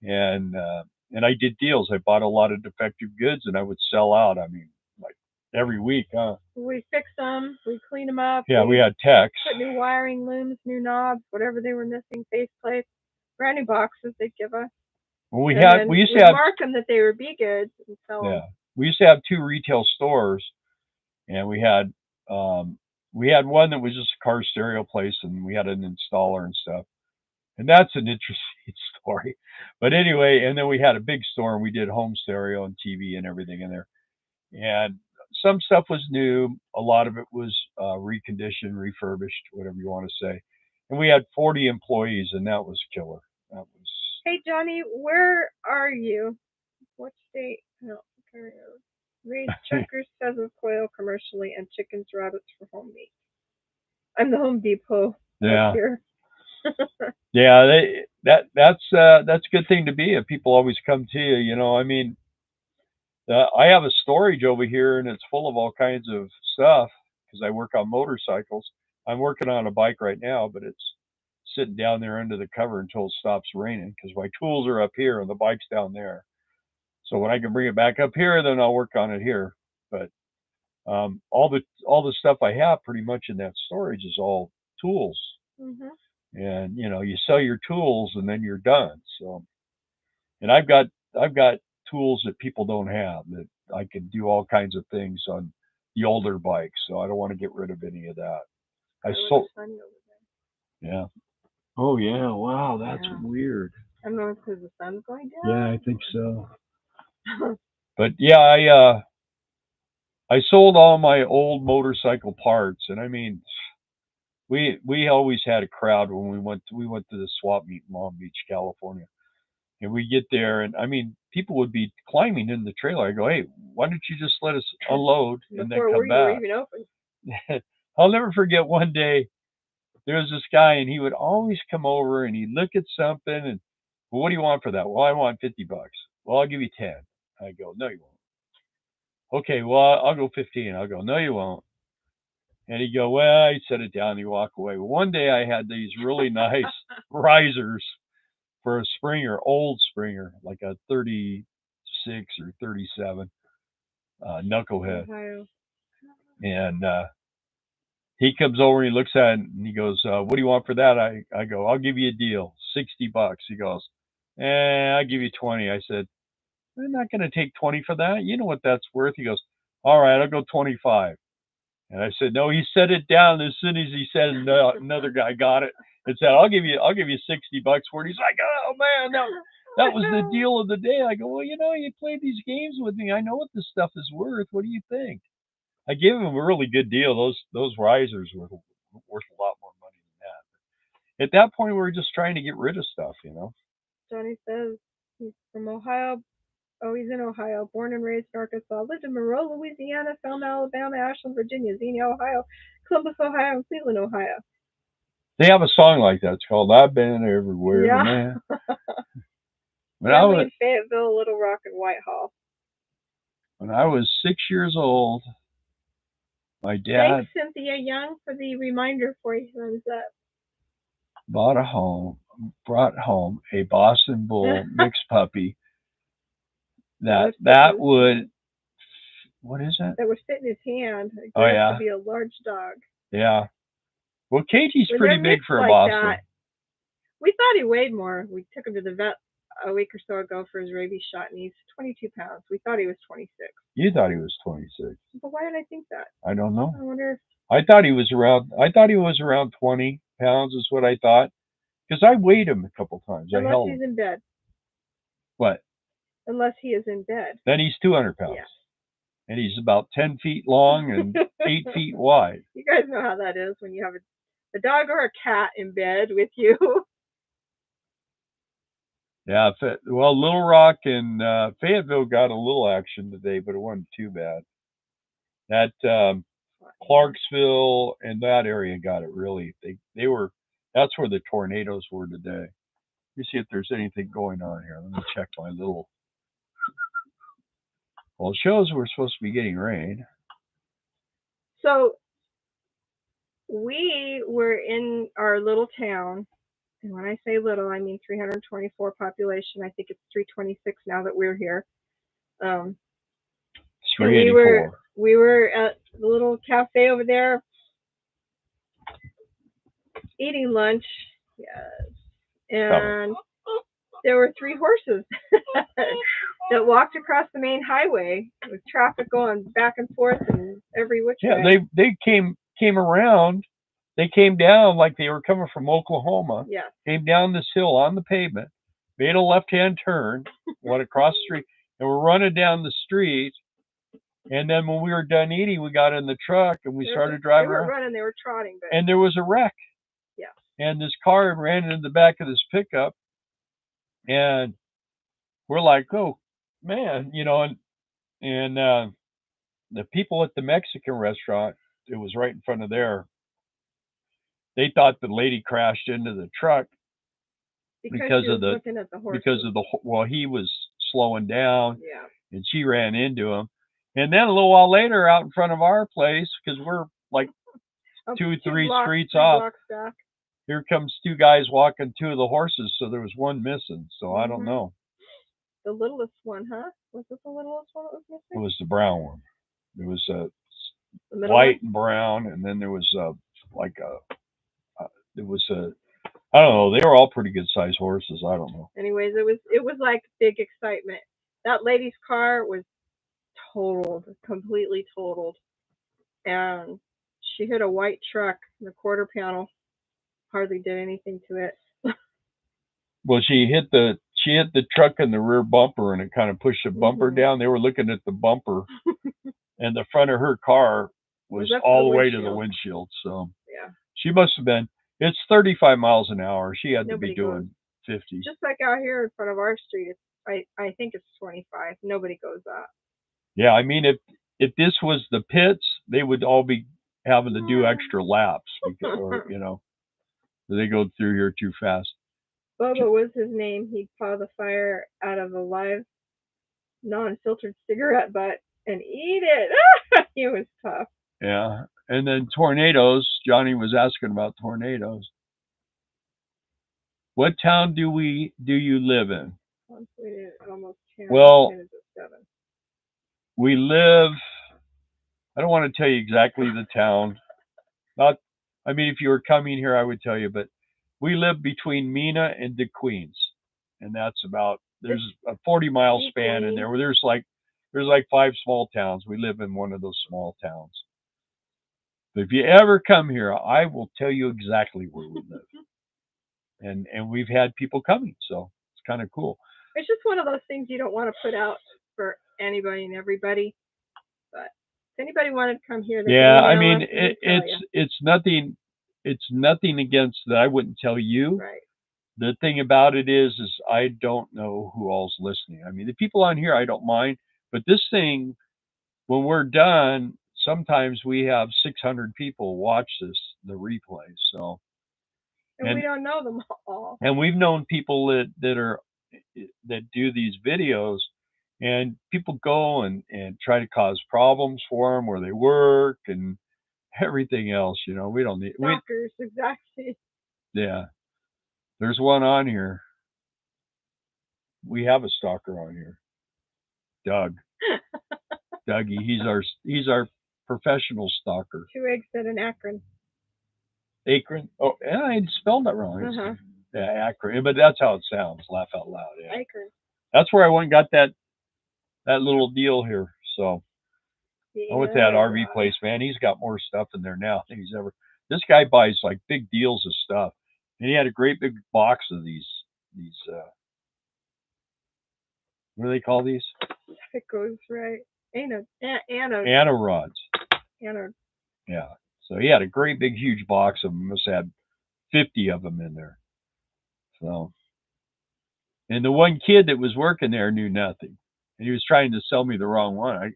and I did deals. I bought a lot of defective goods, and I would sell out. I mean, like every week, huh? We fix them, we clean them up. Yeah, we had techs. Put new wiring looms, new knobs, whatever they were missing, face plates, brand new boxes they'd give us. Well, we used to mark them that they were B goods and sell them. We used to have 2 retail stores, and we had one that was just a car stereo place, and we had an installer and stuff. And that's an interesting story. But anyway, and then we had a big store, and we did home stereo and TV and everything in there. And some stuff was new. A lot of it was reconditioned, refurbished, whatever you want to say. And we had 40 employees, and that was killer. That was. Hey, Johnny, where are you? What state? No, raised chunkers, pheasants, quail commercially, and chickens, rabbits for home meat. I'm the Home Depot. Yeah. Here. Yeah, that's a good thing to be. If people always come to you, I mean, I have a storage over here, and it's full of all kinds of stuff because I work on motorcycles. I'm working on a bike right now, but it's sitting down there under the cover until it stops raining because my tools are up here and the bike's down there. So when I can bring it back up here, then I'll work on it here. But all the stuff I have pretty much in that storage is all tools. Mm-hmm. And you sell your tools and then you're done. So, and I've got tools that people don't have that I can do all kinds of things on the older bikes. So I don't want to get rid of any of that. I sold. Yeah. Oh yeah. Wow, that's weird. I don't know if because the sun's going down. Yeah, I think so. But yeah, I sold all my old motorcycle parts, and I mean, we always had a crowd when we went to the swap meet in Long Beach, California. And we get there, and I mean, people would be climbing in the trailer. I go, hey, why don't you just let us unload and then Before come we were back? even open. I'll never forget one day there was this guy, and he would always come over and he'd look at something and, well, what do you want for that? Well, I want $50. Well, I'll give you 10. I go, no, you won't. Okay, well, I'll go 15. I'll go, no, you won't. And he'd go, well, he'd set it down and he'd walk away. Well, one day I had these really nice risers for a Springer, old Springer, like a 36 or 37 knucklehead. Ohio. And he comes over and he looks at it and he goes, what do you want for that? I go, I'll give you a deal, $60. He goes, I'll give you 20. I said, I'm not going to take 20 for that. You know what that's worth. He goes, all right, I'll go 25. And I said, no, he set it down as soon as he said no, another guy got it and said, I'll give you $60 for it. He's like, oh man, that was the deal of the day. I go, well, you played these games with me. I know what this stuff is worth. What do you think? I gave him a really good deal. Those risers were worth a lot more money than that. At that point, we were just trying to get rid of stuff. Johnny says he's from Ohio. Oh, he's in Ohio. Born and raised in Arkansas. Lived in Monroe, Louisiana. Selma, Alabama. Ashland, Virginia. Xenia, Ohio. Columbus, Ohio. And Cleveland, Ohio. They have a song like that. It's called "I've Been Everywhere, Yeah. Man." Family in Fayetteville, Little Rock, and Whitehall. When I was 6 years old, my dad. Thanks, Cynthia Young, for the reminder for you. Thumbs up. Brought home a Boston Bull mixed puppy that would, what is that? That would fit in his hand. It oh yeah, to be a large dog. Yeah. Well, Katie's pretty big for a Boston. We thought he weighed more. We took him to the vet a week or so ago for his rabies shot, and he's 22 pounds. We thought he was 26. You thought he was 26. But why did I think that? I don't know. I wonder if... I thought he was around 20 pounds is what I thought. Because I weighed him a couple times. Unless he's in bed. What? Unless he is in bed. Then he's 200 pounds. Yeah. And he's about 10 feet long and 8 feet wide. You guys know how that is when you have a dog or a cat in bed with you. Yeah, well, Little Rock and Fayetteville got a little action today, but it wasn't too bad. That Clarksville and that area got it really. They were. That's where the tornadoes were today. Let me see if there's anything going on here. Let me check my little. Well, it shows we're supposed to be getting rain. So we were in our little town. And when I say little, I mean 324 population. I think it's 326 now that we're here. 384. We were at the little cafe over there eating lunch. Yes. And there were 3 horses that walked across the main highway with traffic going back and forth and every which way. Yeah, they came around. They came down like they were coming from Oklahoma. Yeah. Came down this hill on the pavement, made a left-hand turn, went across the street, and we're running down the street. And then when we were done eating, we got in the truck and we started driving around. They weren't running, they were trotting. But... And there was a wreck. Yeah. And this car ran into the back of this pickup. And we're like, oh, man, and the people at the Mexican restaurant, it was right in front of there. They thought the lady crashed into the truck because of the well, he was slowing down. Yeah. And she ran into him. And then a little while later, out in front of our place, because we're like 2-3 streets off, here comes 2 guys walking 2 of the horses. So there was one missing. So I don't know. The littlest one, huh? Was this the littlest one that was missing? It was the brown one. It was white and brown, and then there was I don't know. They were all pretty good sized horses. I don't know. Anyways, it was like big excitement. That lady's car was completely totaled, and she hit a white truck. The quarter panel hardly did anything to it. Well, she hit the truck in the rear bumper, and it kind of pushed the bumper down. They were looking at the bumper, and the front of her car was up to all the the way to the windshield. windshield. So Yeah. she must have been. It's 35 miles an hour. She had Nobody to be doing 50. Just like out here in front of our street, I think it's 25. Nobody goes that. Yeah, I mean, if this was the pits, they would all be having to do extra laps, because, or they go through here too fast. Bubba was his name. He'd paw the fire out of a live, non-filtered cigarette butt and eat it. He was tough. Yeah, and then tornadoes. Johnny was asking about tornadoes. What town do you live in? Almost 10. Well, 10 is at 7. we live. I don't want to tell you exactly the town. Not. I mean, if you were coming here, I would tell you, but we live between Mena and DeQueens, and that's about. There's a 40-mile span in there where there's like 5 small towns. We live in one of those small towns. But if you ever come here, I will tell you exactly where we live. And we've had people coming, so it's kind of cool. It's just one of those things you don't want to put out for anybody and everybody. But if anybody wanted to come here, yeah, I mean, it's nothing. It's nothing against that. I wouldn't tell you. Right. The thing about it is I don't know who all's listening. I mean, the people on here I don't mind, but this thing, when we're done, sometimes we have 600 people watch the replay. So. And we don't know them all. And we've known people that do these videos, and people go and try to cause problems for them where they work and everything else. We don't need stalkers, exactly. Yeah, there's one on here. We have a stalker on here, Doug. Dougie, he's our professional stalker. 2 eggs and an Akron. Akron? Oh, yeah, I spelled that wrong. Yeah, Akron, but that's how it sounds. Laugh out loud. Yeah. Akron. That's where I went and got that little deal here. So I went to that RV place, man. He's got more stuff in there now than he's ever. This guy buys like big deals of stuff, and he had a great big box of these. What do they call these? It goes right. Anode. Anorods. Anode. Yeah. So he had a great big huge box of them. Must have had 50 of them in there. So, and the one kid that was working there knew nothing, and he was trying to sell me the wrong one.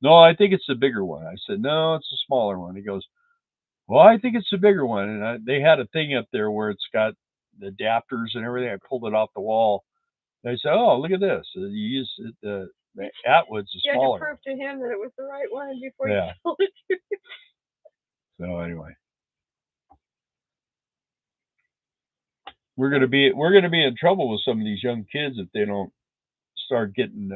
No, I think it's the bigger one. I said, no, it's a smaller one. He goes, well, I think it's the bigger one. And they had a thing up there where it's got the adapters and everything. I pulled it off the wall. And I said, oh, look at this. You use the Atwood's the smaller. You had to prove to him that it was the right one before you sold it to him. So anyway, we're gonna be in trouble with some of these young kids if they don't start getting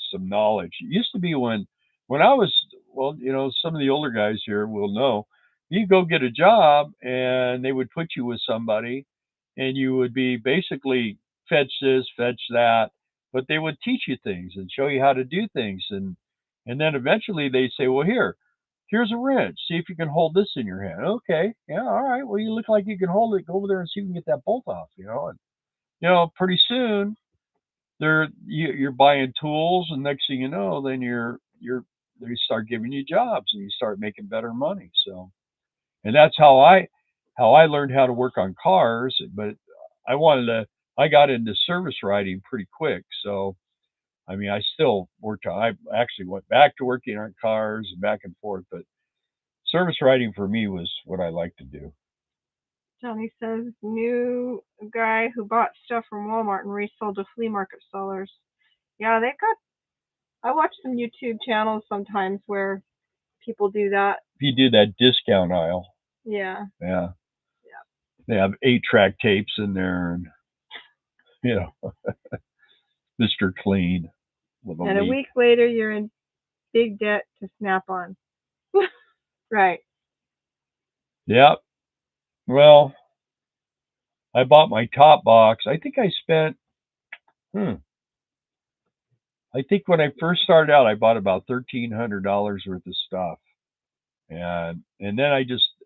some knowledge. It used to be when I was, well, some of the older guys here will know, you go get a job and they would put you with somebody and you would be basically fetch this, fetch that, but they would teach you things and show you how to do things. And then eventually they say, well, here's a wrench. See if you can hold this in your hand. Okay. Yeah. All right. Well, you look like you can hold it. Go over there and see if you can get that bolt off, And, pretty soon you're buying tools, and next thing you know, then they start giving you jobs and you start making better money. So, and that's how I learned how to work on cars. But I got into service writing pretty quick. So, I mean, I still worked I actually went back to working on cars and back and forth, but service writing for me was what I like to do. Johnny says, new guy who bought stuff from Walmart and resold to flea market sellers. Yeah, I watch some YouTube channels sometimes where people do that. If you do that discount aisle. Yeah. Yeah. They have 8-track tapes in there, and Mr. Clean. And a week later, you're in big debt to Snap-on. Right. Yep. Well, I bought my top box. I think I spent, I think when I first started out, I bought about $1,300 worth of stuff. And then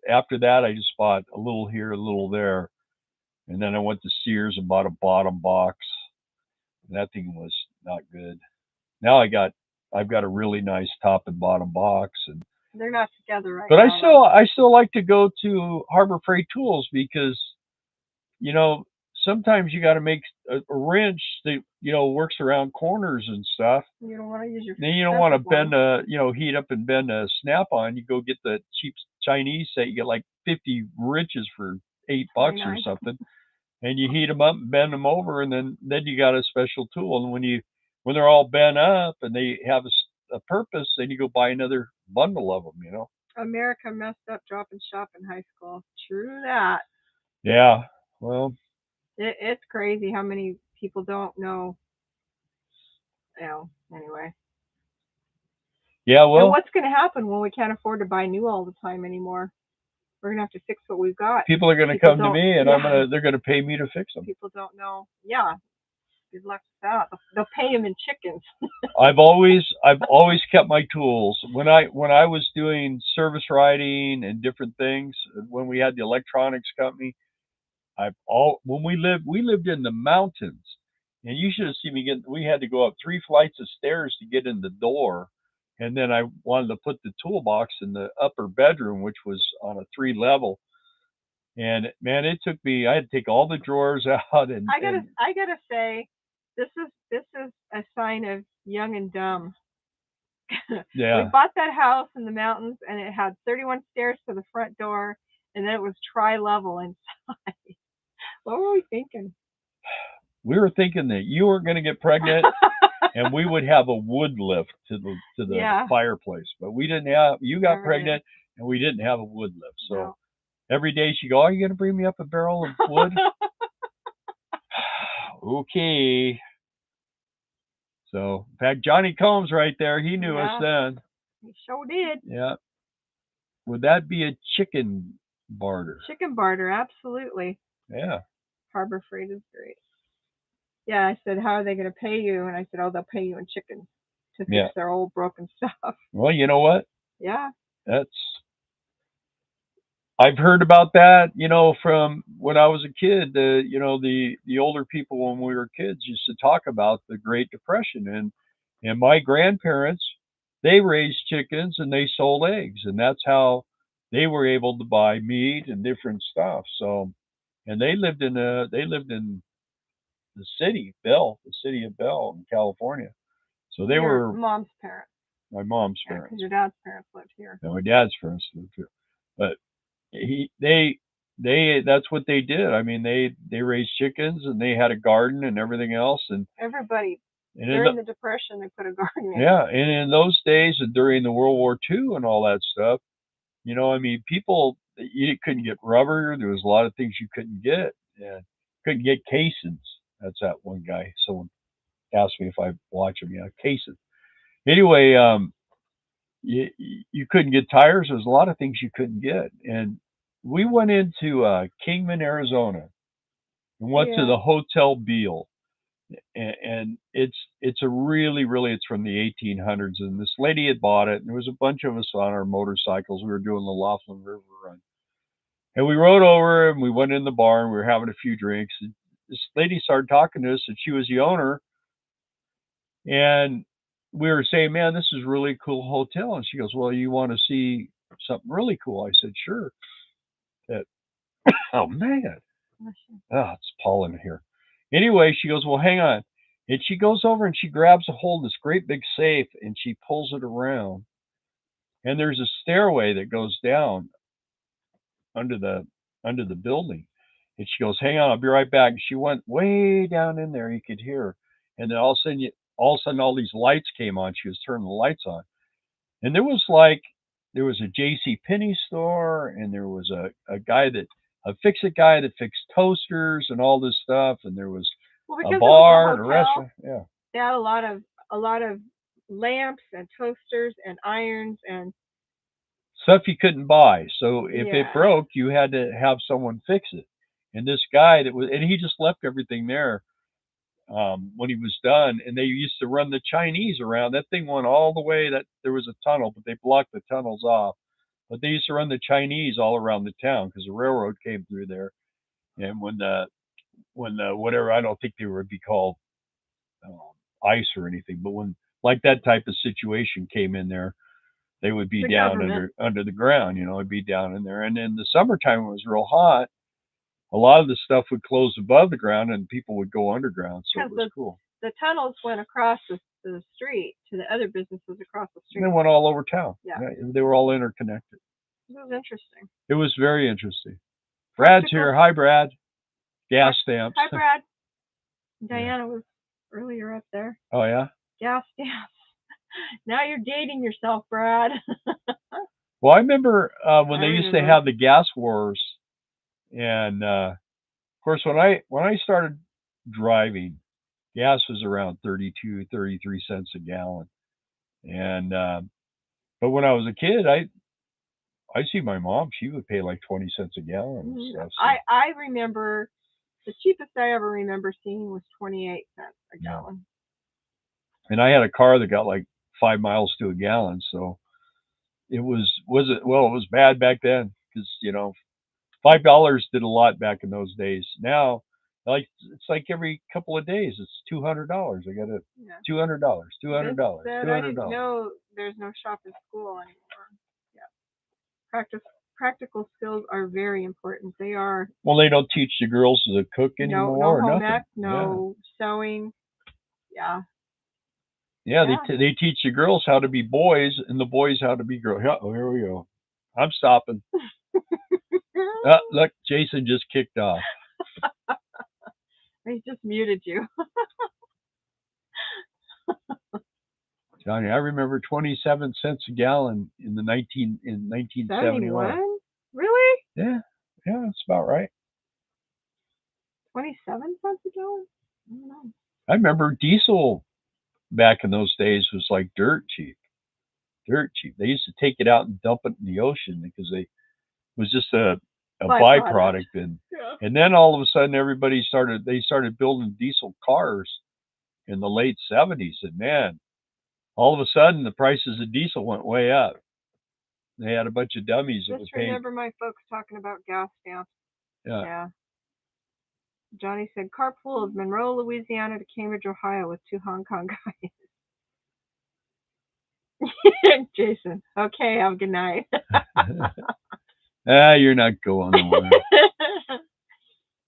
after that, I just bought a little here, a little there. And then I went to Sears and bought a bottom box. And that thing was not good. Now I got I've got a really nice top and bottom box, and They're not together right but now, though. I still like to go to Harbor Freight Tools because you know sometimes you got to make a wrench that works around corners and stuff. You don't want to use your Then you don't want to expensive one. bend heat up and bend a snap on. You go get the cheap Chinese set. You get like 50 wrenches for $8 or 29. something, and you heat them up and bend them over, and then you got a special tool. And when they're all bent up and they have a purpose, then you go buy another bundle of them. America messed up dropping shop in high school. True that. Yeah. Well. It's crazy how many people don't know. Anyway. Yeah. And Well. what's going to happen when we can't afford to buy new all the time anymore? We're going to have to fix what we've got. People are going to come to me, and they're going to pay me to fix them. People don't know. Yeah. Good luck with that. They'll pay them in chickens. I've always kept my tools. When I was doing service writing and different things, when we had the electronics company, when we lived in the mountains, and you should have seen me get. We had to go up 3 flights of stairs to get in the door, and then I wanted to put the toolbox in the upper bedroom, which was on a 3 level. And man, it took me. I had to take all the drawers out, and I gotta say, this is a sign of young and dumb. Yeah. We bought that house in the mountains, and it had 31 stairs to the front door, and then it was tri-level inside. What were we thinking? We were thinking that you weren't going to get pregnant, and we would have a wood lift to the fireplace, but we didn't have. You got pregnant, and we didn't have a wood lift. So every day she go, "Are you going to bring me up a barrel of wood?" Okay. So, in fact, Johnny Combs right there, he knew us then. He sure did. Yeah. Would that be a chicken barter? Chicken barter, absolutely. Yeah. Harbor Freight is great. Yeah, I said, how are they going to pay you? And I said, oh, they'll pay you in chickens to fix their old broken stuff. Well, you know what? Yeah. I've heard about that, from when I was a kid. The older people when we were kids used to talk about the Great Depression, and my grandparents, they raised chickens and they sold eggs, and that's how they were able to buy meat and different stuff. So, and they lived in the city of Bell in California. So they were mom's parents. My mom's parents. Because your dad's parents lived here. No, my dad's parents lived here, but that's what they did. I mean, they raised chickens and they had a garden and everything else, and everybody during the Depression they put a garden in. Yeah, and in those days and during the World War II and all that stuff, I mean, people you couldn't get rubber. There was a lot of things you couldn't get. Yeah, couldn't get casings. That's that one guy. Someone asked me if I watch him. Yeah, casings. Anyway, you couldn't get tires. There's a lot of things you couldn't get, and we went into Kingman, Arizona, and went to the Hotel Beale, and it's a really it's from the 1800s, and this lady had bought it, and there was a bunch of us on our motorcycles. We were doing the Laughlin River run, and we rode over and we went in the bar and we were having a few drinks, and this lady started talking to us, and she was the owner, and we were saying, man, this is a really cool hotel. And she goes, well, you want to see something really cool? I said, sure. Oh, man. Oh, it's pollen here. Anyway, she goes, well, hang on. And she goes over and she grabs a hold of this great big safe and she pulls it around. And there's a stairway that goes down under the building. And she goes, hang on, I'll be right back. And she went way down in there. You could hear her. And then all of a sudden, all these lights came on. She was turning the lights on. And there was a J.C. Penney store, and there was a fix-it guy that fixed toasters and all this stuff, and there was a bar and a restaurant. Yeah, they had a lot of lamps and toasters and irons and stuff you couldn't buy. So if it broke, you had to have someone fix it. And this guy and he just left everything there when he was done. And they used to run the Chinese around. That thing went all the way. That there was a tunnel, but they blocked the tunnels off. But they used to run the Chinese all around the town because the railroad came through there. And when the whatever, I don't think they would be called ice or anything, but when like that type of situation came in there, they would be The down government. under the ground. You know, it'd be down in there. And in the summertime, when it was real hot, a lot of the stuff would close above the ground, and people would go underground. So it Because was cool. the tunnels went across the street to the other businesses across the And they street. went all over town. Yeah. They were all interconnected. It was interesting. It was very interesting. Brad's here. Hi, Brad. Gas stamps. Hi, Brad. Diana was earlier up there. Oh, yeah? Gas stamps. Now you're dating yourself, Brad. Well, I remember when they used to have the gas wars, and of course, when I started driving, gas was around 32, 33 cents a gallon. And but when I was a kid, I see my mom, she would pay like 20 cents a gallon and stuff. So. I remember the cheapest I ever remember seeing was 28 cents a gallon. And I had a car that got like 5 miles to a gallon, so it was it was bad back then, because you know, $5 did a lot back in those days. Now, like, it's like every couple of days it's $200. I got it. $200, $200, $200. I didn't know there's no shop in school anymore. Yeah, practical skills are very important. They are. Well, they don't teach the girls to cook anymore. No home ec, no sewing. Yeah. Yeah, they teach the girls how to be boys and the boys how to be girls. Oh, here we go. I'm stopping. Look, Jason just kicked off. He just muted you. Johnny, I remember 27 cents a gallon in 1971. Really? Yeah, that's about right. 27 cents a gallon? I don't know. I remember diesel back in those days was like dirt cheap. Dirt cheap. They used to take it out and dump it in the ocean because it was just a byproduct. And then all of a sudden they started building diesel cars in the late 70s, and man, all of a sudden the prices of diesel went way up. They had a bunch of dummies that Just remember my folks talking about gas stamps. Yeah. Johnny said carpool of Monroe, Louisiana to Cambridge, Ohio with 2 Hong Kong guys. Jason, okay, have a good night. You're not going nowhere.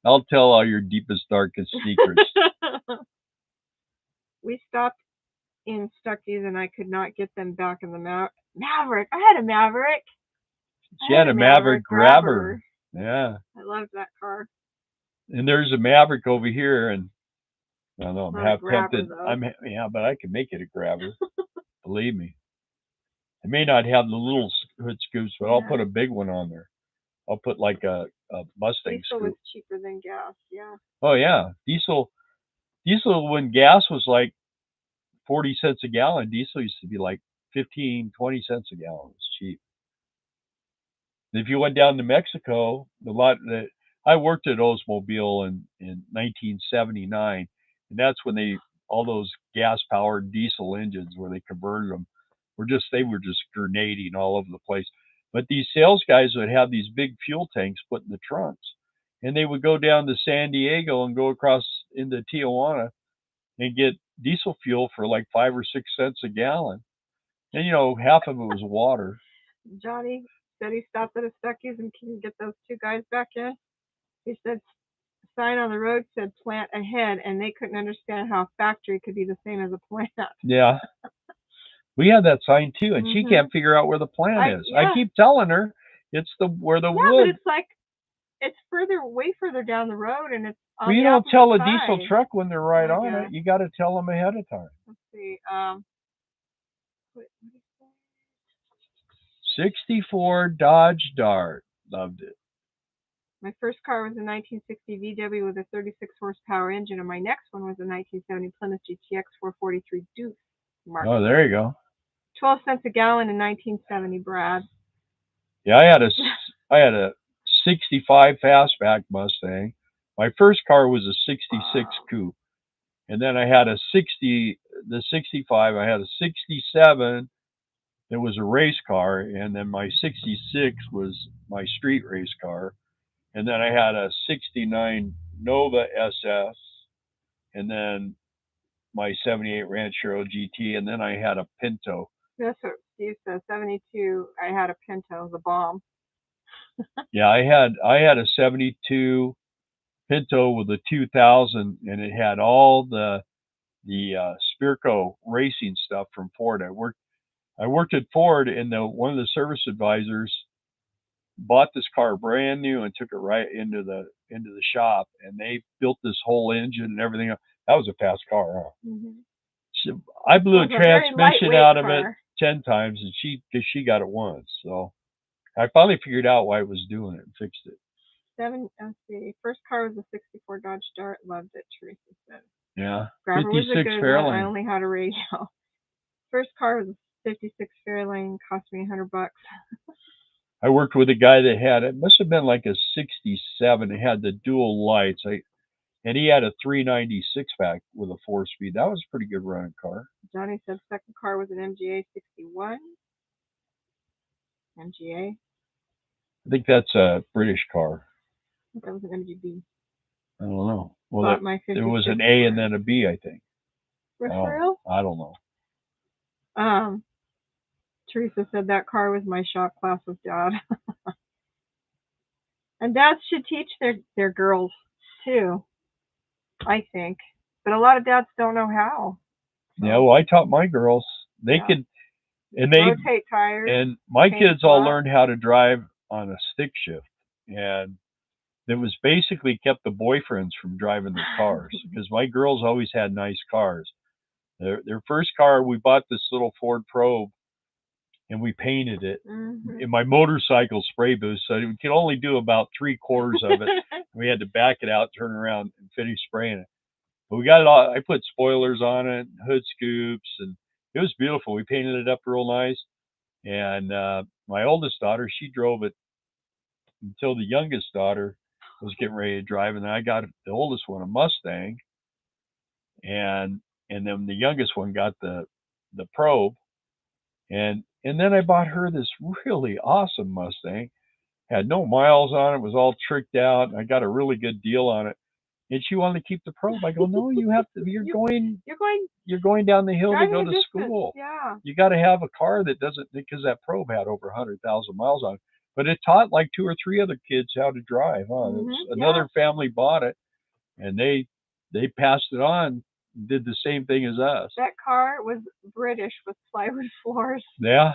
I'll tell all your deepest, darkest secrets. We stopped in Stuckey's and I could not get them back in the Maverick. I had a Maverick. She had a Maverick grabber. Yeah. I loved that car. And there's a Maverick over here, and I don't know, I'm half tempted. But I can make it a grabber. Believe me. I may not have the little hood scoops, but I'll put a big one on there. I'll put like a Mustang Diesel scoop. was cheaper than gas, yeah. Oh yeah, diesel when gas was like 40 cents a gallon, diesel used to be like 15, 20 cents a gallon. It's cheap. And if you went down to Mexico, I worked at Oldsmobile in 1979, and that's when all those gas-powered diesel engines where they converted them they were just grenading all over the place. But these sales guys would have these big fuel tanks put in the trunks, and they would go down to San Diego and go across into Tijuana and get diesel fuel for like 5 or 6 cents a gallon. And half of it was water. Johnny said he stopped at a Stuckey's and couldn't get those 2 guys back in. He said sign on the road said plant ahead, and they couldn't understand how a factory could be the same as a plant. Yeah. We have that sign too, and she can't figure out where the plant is. Yeah. I keep telling her it's where the wood. But it's like it's way further down the road, and it's on well, you don't tell a diesel truck when they're right on it. You got to tell them ahead of time. Let's see. 64 Dodge Dart. Loved it. My first car was a 1960 VW with a 36 horsepower engine, and my next one was a 1970 Plymouth GTX 443 Deuce. Oh, there you go. 12 cents a gallon in 1970, Brad. Yeah, I had a 65 fastback Mustang. My first car was a 66 coupe. And then I had the 65, I had a 67 that was a race car, and then my 66 was my street race car. And then I had a 69 Nova SS, and then my '78 Ranchero GT, and then I had a Pinto. That's what Steve says. 72. I had a Pinto, the bomb. Yeah, I had a '72 Pinto with a 2000, and it had all the Spirko racing stuff from Ford. I worked at Ford, and one of the service advisors bought this car brand new and took it right into the shop, and they built this whole engine and everything. That was a fast car, huh? Mm-hmm. So I blew a transmission out of it car. 10 times, and she got it once. So I finally figured out why it was doing it and fixed it. Let's see. First car was a '64 Dodge Dart. Loved it, Teresa said. Yeah. Grabber was a 56 good Fairlane. one. I only had a radio. First car was a '56 Fairlane. Cost me $100. I worked with a guy that had, it must have been like a '67. It had the dual lights. And he had a 396 pack with a 4-speed. That was a pretty good running car. Johnny said second car was an MGA 61. MGA? I think that's a British car. I think that was an MGB. I don't know. Well, there was an A and then a B, I think. Referral? I don't know. Teresa said that car was my shop class with Dad. And dads should teach their girls too, I think. But a lot of dads don't know how. So. Yeah, well, I taught my girls. They could, and they rotate tires. And my kids all learned how to drive on a stick shift, and it was basically kept the boyfriends from driving their cars because my girls always had nice cars. Their first car, we bought this little Ford Probe, and we painted it in my motorcycle spray booth, so we could only do about 3/4 of it. We had to back it out, turn around, and finish spraying it. But we got it all. I put spoilers on it, hood scoops, and it was beautiful. We painted it up real nice. And my oldest daughter, she drove it until the youngest daughter was getting ready to drive, and then I got the oldest one a Mustang, and then the youngest one got the Probe, and then I bought her this really awesome Mustang. Had no miles on it, was all tricked out, and I got a really good deal on it. And she wanted to keep the Probe. I go, no, you have to. You're going down the hill to go to school. Yeah. You got to have a car that doesn't, because that Probe had over 100,000 miles on it. But it taught like 2 or 3 other kids how to drive. Huh? Another family bought it, and they passed it on. Did the same thing as us. That car was British with plywood floors. Yeah.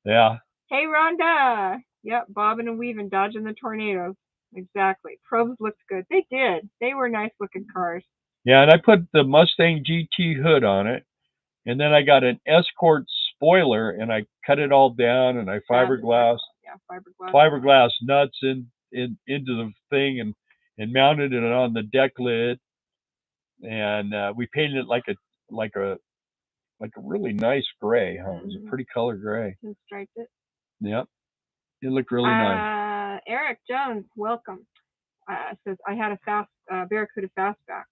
Yeah. Hey, Rhonda. Yep, bobbing and weaving, dodging the tornadoes. Exactly. Probes looked good. They did. They were nice looking cars. Yeah, and I put the Mustang GT hood on it, and then I got an Escort spoiler, and I cut it all down, and I fiberglass nuts into the thing, and mounted it on the deck lid, and we painted it like a really nice gray. Huh? It was a pretty color gray. And striped it. Yep, it looked really nice. Eric Jones, welcome. Says I had a fast Barracuda Fastback.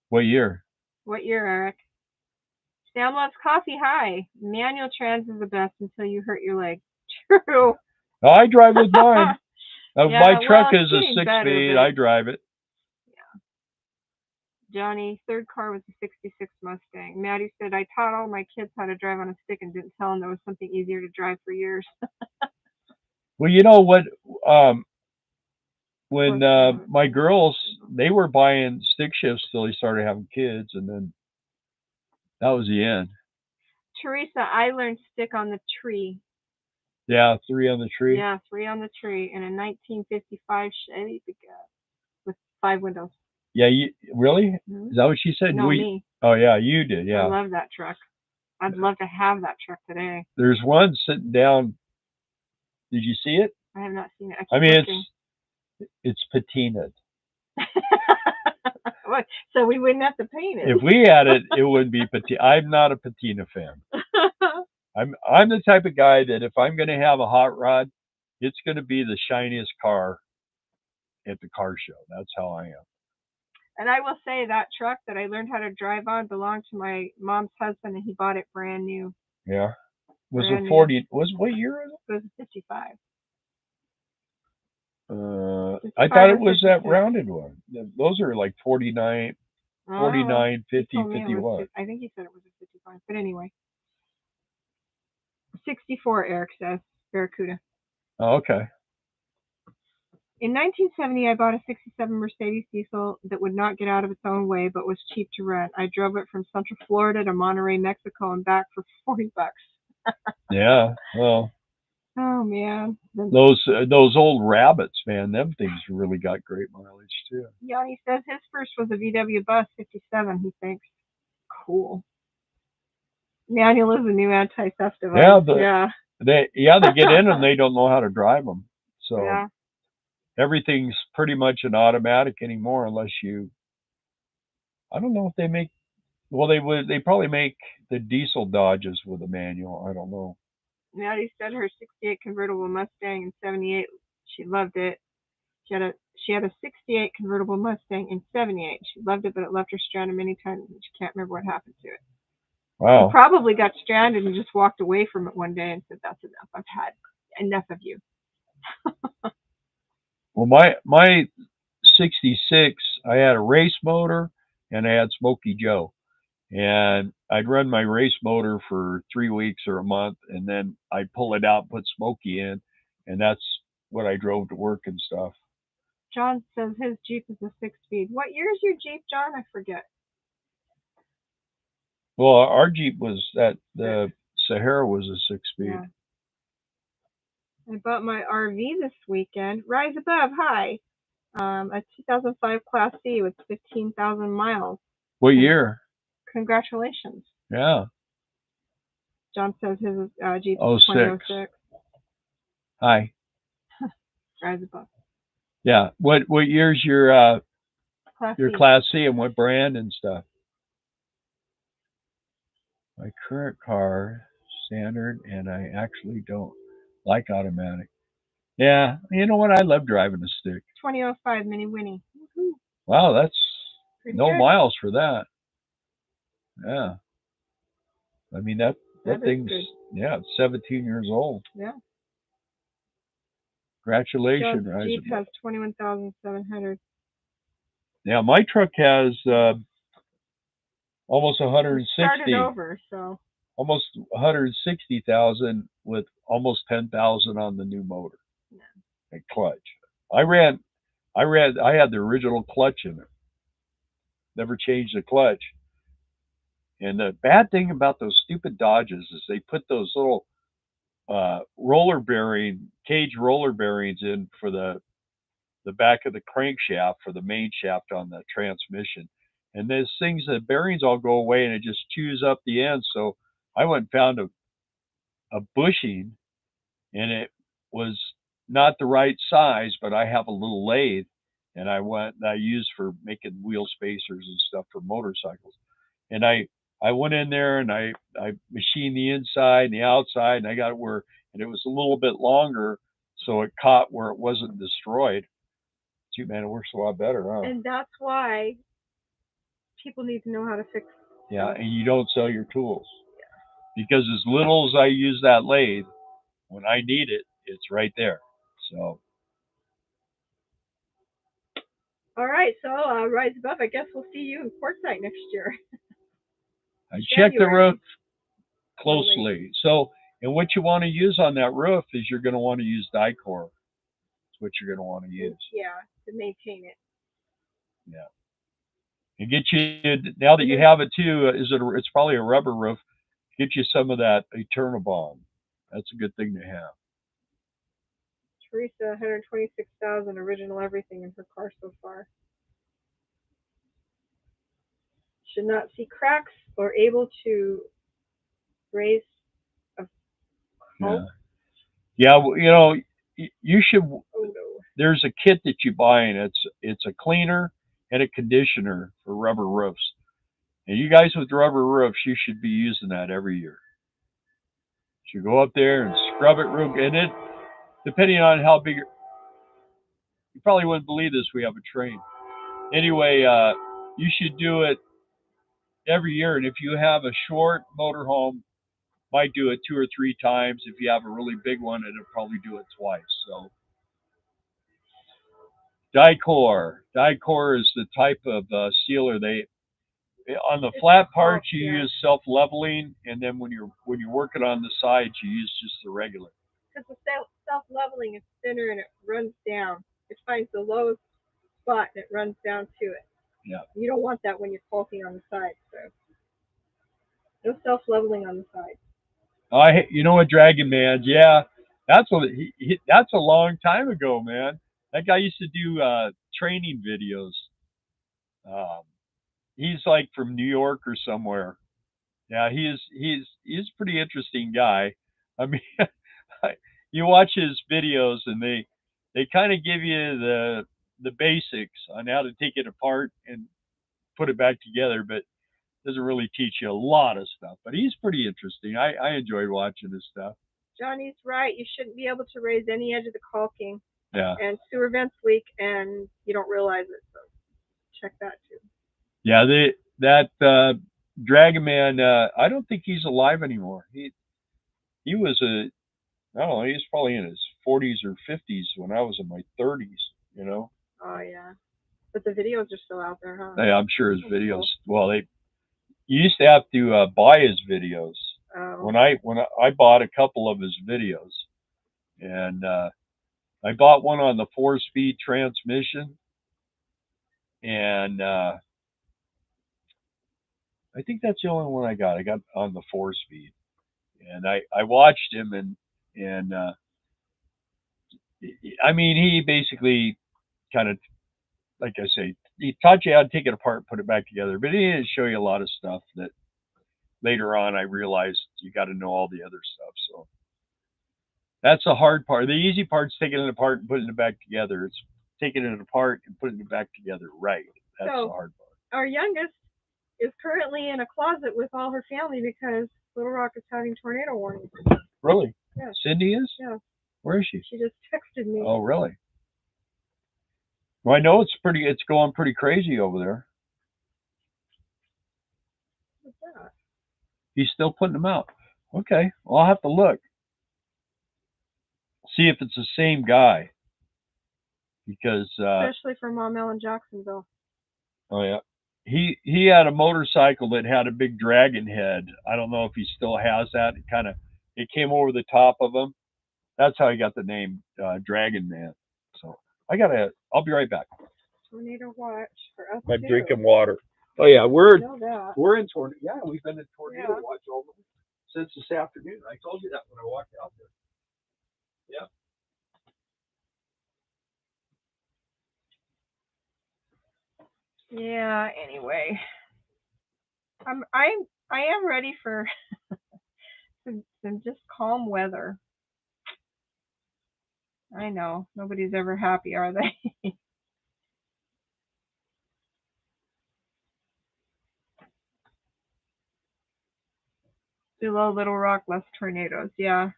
What year? What year, Eric? Sam loves coffee. Hi. Manual trans is the best until you hurt your leg. True. Oh, I drive with mine. My truck is a 6-speed. I drive it. Yeah. Johnny, third car was a '66 Mustang. Maddie said, I taught all my kids how to drive on a stick and didn't tell them there was something easier to drive for years. Well, you know what? When my girls, they were buying stick shifts till they started having kids, and then that was the end. Teresa, I learned stick on the tree. Yeah, 3 on the tree. Yeah, 3 on the tree in a 1955 Chevy pickup with 5 windows. Yeah, really? Mm-hmm. Is that what she said? No, me. Oh, yeah, you did, yeah. I love that truck. I'd love to have that truck today. There's one sitting down. Did you see it? I have not seen it. I mean, it's patinaed. So we wouldn't have to paint it. If we had it, it wouldn't be patina. I'm not a patina fan. I'm the type of guy that if I'm going to have a hot rod, it's going to be the shiniest car at the car show. That's how I am. And I will say that truck that I learned how to drive on belonged to my mom's husband, and he bought it brand new. Yeah. Was it 40? What year is it? It was 55. I thought it was that rounded one. Those are like 49. Oh, 49, he 50, told me it 50 was. what? I think he said it was a 55. But anyway, 64. Eric says Barracuda. Oh, okay. In 1970, I bought a 67 Mercedes diesel that would not get out of its own way, but was cheap to rent. I drove it from Central Florida to Monterey, Mexico, and back for $40. Yeah. Well, Oh man. those old rabbits, man, them things really got great mileage too. Yanni says his first was a VW bus 57. He thinks cool. Manual is a new anti-theft device. Yeah, but Yeah. they get in and they don't know how to drive them. So Yeah. everything's pretty much an automatic anymore, unless you. I don't know if they make. Well, they probably make the diesel Dodges with a manual. I don't know. Maddie said her 68 convertible Mustang in 78. She loved it. She had a 68 convertible Mustang in 78. She loved it, but it left her stranded many times, and she can't remember what happened to it. She Wow. probably got stranded and just walked away from it one day and said, "That's enough. I've had enough of you." Well, my 66, I had a race motor and I had Smokey Joe. And I'd run my race motor for 3 weeks or a month, and then I'd pull it out, put Smokey in, and that's what I drove to work and stuff. John says his Jeep is a 6-speed. What year is your Jeep, John? I forget. Well, our Jeep was the Sahara was a 6-speed. Yeah. I bought my RV this weekend. Rise Above, hi. A 2005 Class C with 15,000 miles. What year? Congratulations. Yeah. John says his Jeep Oh, is 2006. Hi. Rise Above. Yeah. What year's your Class C and what brand and stuff? My current car, standard, and I actually don't like automatic. Yeah, you know what? I love driving a stick. 2005 Mini Winnie. Woo-hoo. Wow, that's Pretty no good. miles for that. Yeah. I mean that That is thing's good. yeah, it's 17 years old. Yeah. Congratulations, John's Jeep has 21,700. Yeah, my truck has almost It 160. started over, so Almost 160,000 with almost 10,000 on the new motor. yeah. And clutch. I had the original clutch in it. Never changed the clutch. And the bad thing about those stupid Dodges is they put those little cage roller bearings in for the back of the crankshaft for the main shaft on the transmission. And those things, the bearings all go away and it just chews up the end. So I went and found a bushing, and it was not the right size, but I have a little lathe, and I used for making wheel spacers and stuff for motorcycles. And I went in there and I machined the inside and the outside, and I got it where, and it was a little bit longer, so it caught where it wasn't destroyed. Gee, man, it works a lot better, huh? And that's why people need to know how to fix. Yeah, and you don't sell your tools. Because as little as I use that lathe, when I need it, it's right there. So. All right, so Rise Above, I guess we'll see you in Quartzsite next year. I checked the roof closely. So, and what you want to use on that roof is you're going to want to use Dicor. That's what you're going to want to use. Yeah, to maintain it. Yeah. And get you, now that you have it too, it's probably a rubber roof, get you some of that Eternal Bond. That's a good thing to have. Teresa, 126,000 original everything in her car so far. Should not see cracks or able to raise a Yeah. Yeah, well, you know, you should. Oh no. There's a kit that you buy, and it's a cleaner and a conditioner for rubber roofs. And you guys with rubber roofs, you should be using that every year. You should go up there and scrub it real good. And it, depending on how big, you probably wouldn't believe this. We have a train. Anyway, you should do it every year. And if you have a short motorhome, might do it 2 or 3 times. If you have a really big one, it'll probably do it twice. So, Dicor is the type of sealer on the flat parts, you yeah. use self-leveling, and then when you're working on the sides, you use just the regular. Because the self-leveling is thinner and it runs down. It finds the lowest spot and it runs down to it. Yeah. You don't want that when you're faulting on the side. So no self-leveling on the side. You know what, Dragon Man? Yeah, that's that's a long time ago, man. That guy used to do training videos. Um, he's like from New York or somewhere. Yeah, he's a pretty interesting guy. I mean, you watch his videos and they kind of give you the basics on how to take it apart and put it back together, but doesn't really teach you a lot of stuff. But he's pretty interesting. I enjoyed watching his stuff. Johnny's right. You shouldn't be able to raise any edge of the caulking. Yeah. And sewer vents leak and you don't realize it. So check that too. Yeah, that Dragon Man. I don't think he's alive anymore. He was I don't know. He was probably in his 40s or 50s when I was in my 30s. You know. Oh yeah, but the videos are still out there, huh? Yeah, I'm sure his videos. Well, you used to have to buy his videos. Oh. When I bought a couple of his videos, and I bought one on the 4-speed transmission, and I think that's the only one I got. I got on the 4-speed, and I watched him, and I mean, he basically kind of, like I say, he taught you how to take it apart and put it back together, but he didn't show you a lot of stuff that later on I realized you got to know all the other stuff. So that's the hard part. The easy part's taking it apart and putting it back together. It's taking it apart and putting it back together right. That's the hard part. Our youngest is currently in a closet with all her family because Little Rock is having tornado warnings. Really? Yeah. Cindy is? Yeah. Where is she? She just texted me. Oh, really? Well, I know it's going pretty crazy over there. What's that? He's still putting them out. Okay. Well, I'll have to look. See if it's the same guy. Because especially for Mom in Jacksonville. Oh yeah. He had a motorcycle that had a big dragon head. I don't know if he still has that. It came over the top of him. That's how he got the name Dragon Man. So I'll be right back. Tornado watch for us. I'm drinking water. Oh yeah, we're in tornado. Yeah, we've been in tornado watch since this afternoon. I told you that when I walked out there. Yeah. Yeah. Anyway, I am ready for some just calm weather. I know nobody's ever happy, are they? Below Little Rock, less tornadoes. Yeah.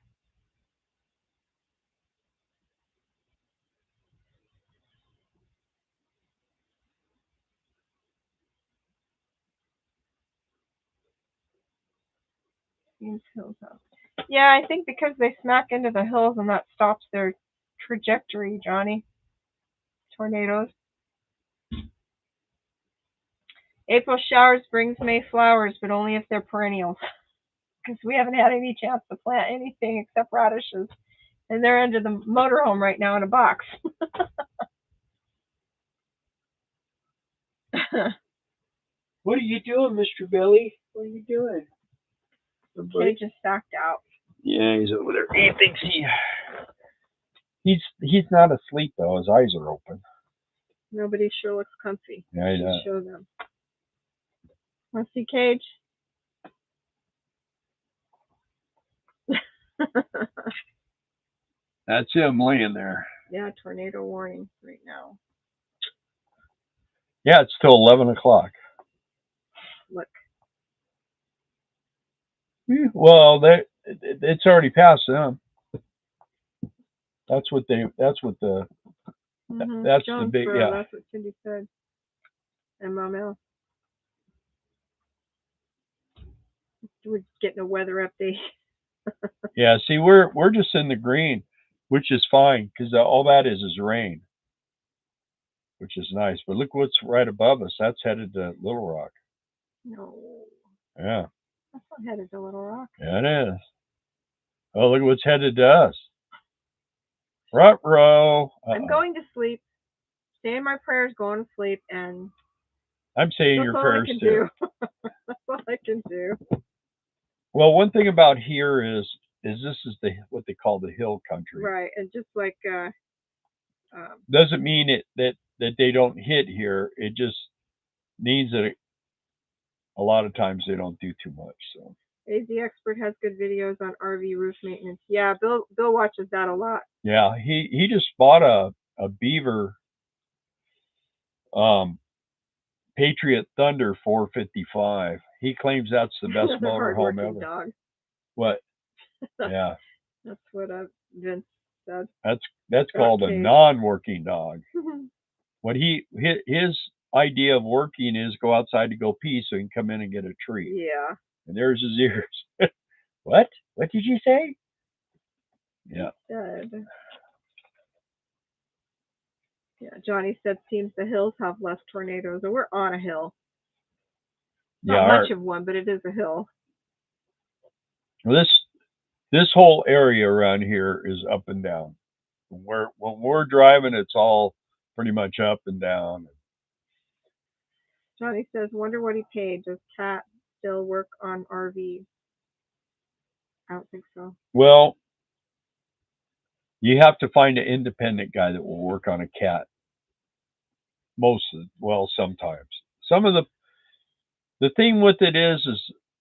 These hills up. Yeah, I think because they smack into the hills and that stops their trajectory, Johnny. Tornadoes. April showers brings May flowers, but only if they're perennials. Because we haven't had any chance to plant anything except radishes. And they're under the motorhome right now in a box. What are you doing, Mr. Billy? What are you doing? Cage is stacked out. Yeah, he's over there. He thinks he's not asleep though. His eyes are open. Nobody sure looks comfy. Yeah, he does. Show them. Want to see Cage? That's him laying there. Yeah, tornado warning right now. Yeah, it's till 11 o'clock. Look. Well, it's already past them. That's what the that's Jonesboro, the big That's what Cindy said. And Mom L. We're getting a weather update. Yeah, see, we're just in the green, which is fine because all that is rain, which is nice. But look what's right above us. That's headed to Little Rock. No. Yeah. That's not headed to Little Rock. Yeah, it is. Oh, look what's headed to us. Ruh-roh. I'm going to sleep. Saying my prayers, going to sleep, and I'm saying that's your all I prayers can too. do. That's all I can do. Well, one thing about here is this is what they call the hill country. Right, and just like Doesn't mean that they don't hit here. It just means that a lot of times they don't do too much. So AZ Expert has good videos on RV roof maintenance. Yeah, Bill watches that a lot. yeah, he just bought a Beaver Patriot Thunder 455. He claims that's the best motorhome ever. Dog. What? Yeah. That's what Vince said. That's called a non-working dog. What his idea of working is go outside to go pee so he can come in and get a treat. Yeah. And there's his ears. What? What did you say? Yeah. Yeah, Johnny said seems the hills have less tornadoes, and we're on a hill. Not much of one, but it is a hill. This whole area around here is up and down. When we're driving, it's all pretty much up and down. Johnny says, wonder what he paid. Does Cat still work on RVs? I don't think so. Well, you have to find an independent guy that will work on a Cat. Sometimes. Some of the thing with it is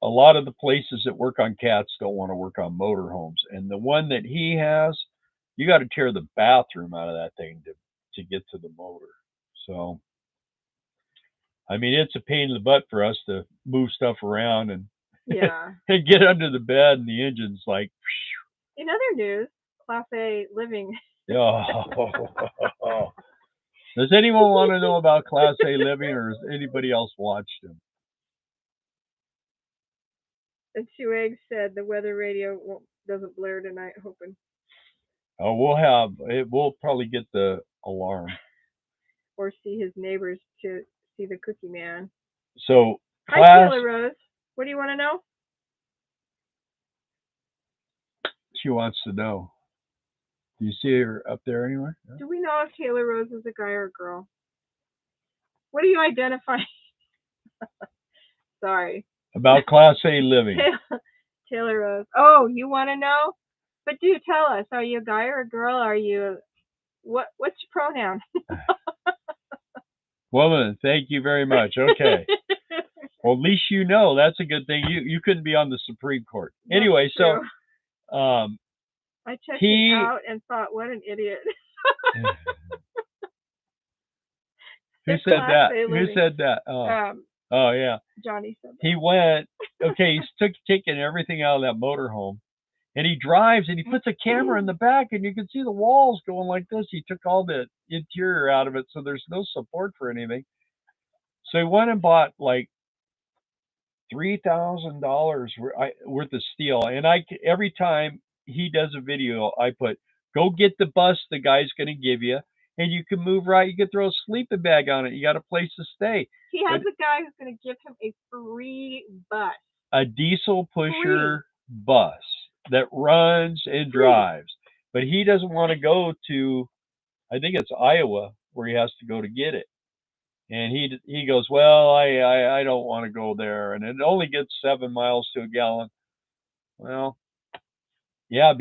a lot of the places that work on Cats don't want to work on motorhomes. And the one that he has, you got to tear the bathroom out of that thing to get to the motor. So, I mean, it's a pain in the butt for us to move stuff around and and get under the bed, and the engine's like. In other news, Class A living. Oh. Does anyone want to know about Class A living, or has anybody else watched them? And Two Eggs said the weather radio doesn't blare tonight, hoping. Oh, we'll probably get the alarm. Or see his neighbors to see the Cookie Man. So, hi, Taylor Rose. What do you want to know? She wants to know. Do you see her up there anywhere? No? Do we know if Taylor Rose is a guy or a girl? What do you identify? Sorry. About Class A living. Taylor Rose. Oh, you want to know? But do tell us. Are you a guy or a girl? Are you what's your pronoun? Woman, thank you very much. Okay. Well, at least you know. That's a good thing. You couldn't be on the Supreme Court. Anyway, so I checked it out and thought, what an idiot. Who said that? Who said that? Oh yeah. Johnny said that. He went, okay, he's taking everything out of that motorhome. And he drives and he puts a camera in the back and you can see the walls going like this. He took all the interior out of it, so there's no support for anything. So he went and bought like $3,000 worth of steel. And every time he does a video, I put, go get the bus the guy's going to give you. And you can move right. You can throw a sleeping bag on it. You got a place to stay. He has a guy who's going to give him a free bus. A diesel pusher bus that runs and drives. But he doesn't want to go to, I think it's Iowa, where he has to go to get it. And he goes, well, I don't want to go there. And it only gets 7 miles to a gallon. Well, yeah,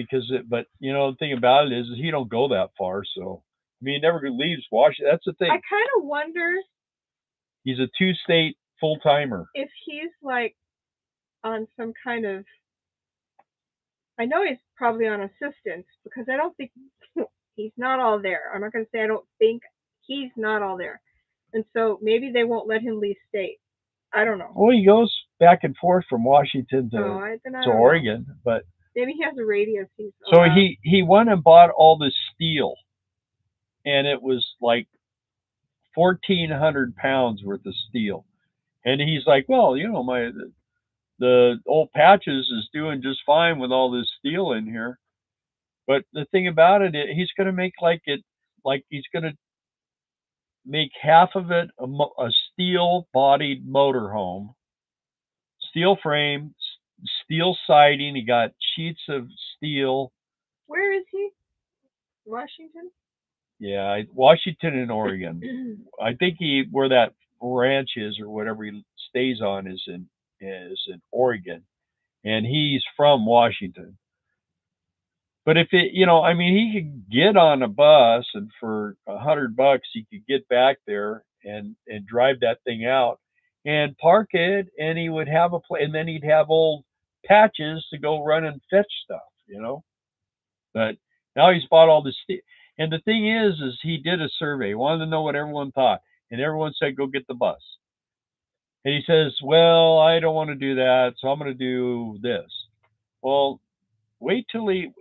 but you know, the thing about it is he don't go that far. So, I mean, he never leaves Washington. That's the thing. I kind of wonder. He's a 2-state full-timer. If he's like on some kind of, I know he's probably on assistance because I don't think he's not all there. I'm not going to say I don't think he's not all there. And so maybe they won't let him leave state. I don't know. Well, he goes back and forth from Washington to Oregon, but maybe he has a radius. So he went and bought all this steel, and it was like 1,400 pounds worth of steel. And he's like, well, you know, the old Patches is doing just fine with all this steel in here. But the thing about it, he's going to make he's going to make half of it a steel-bodied motorhome, steel frame, steel siding. He got sheets of steel. Where is he? Washington? Yeah, Washington and Oregon. I think where that ranch is or whatever he stays on is in Oregon, and he's from Washington. But if I mean, he could get on a bus, and for $100, he could get back there and drive that thing out and park it, and he would have and then he'd have old patches to go run and fetch stuff. But now he's bought all this stuff. And the thing is he did a survey. He wanted to know what everyone thought, and everyone said, "Go get the bus." And he says, "Well, I don't want to do that, so I'm going to do this." Well, wait till the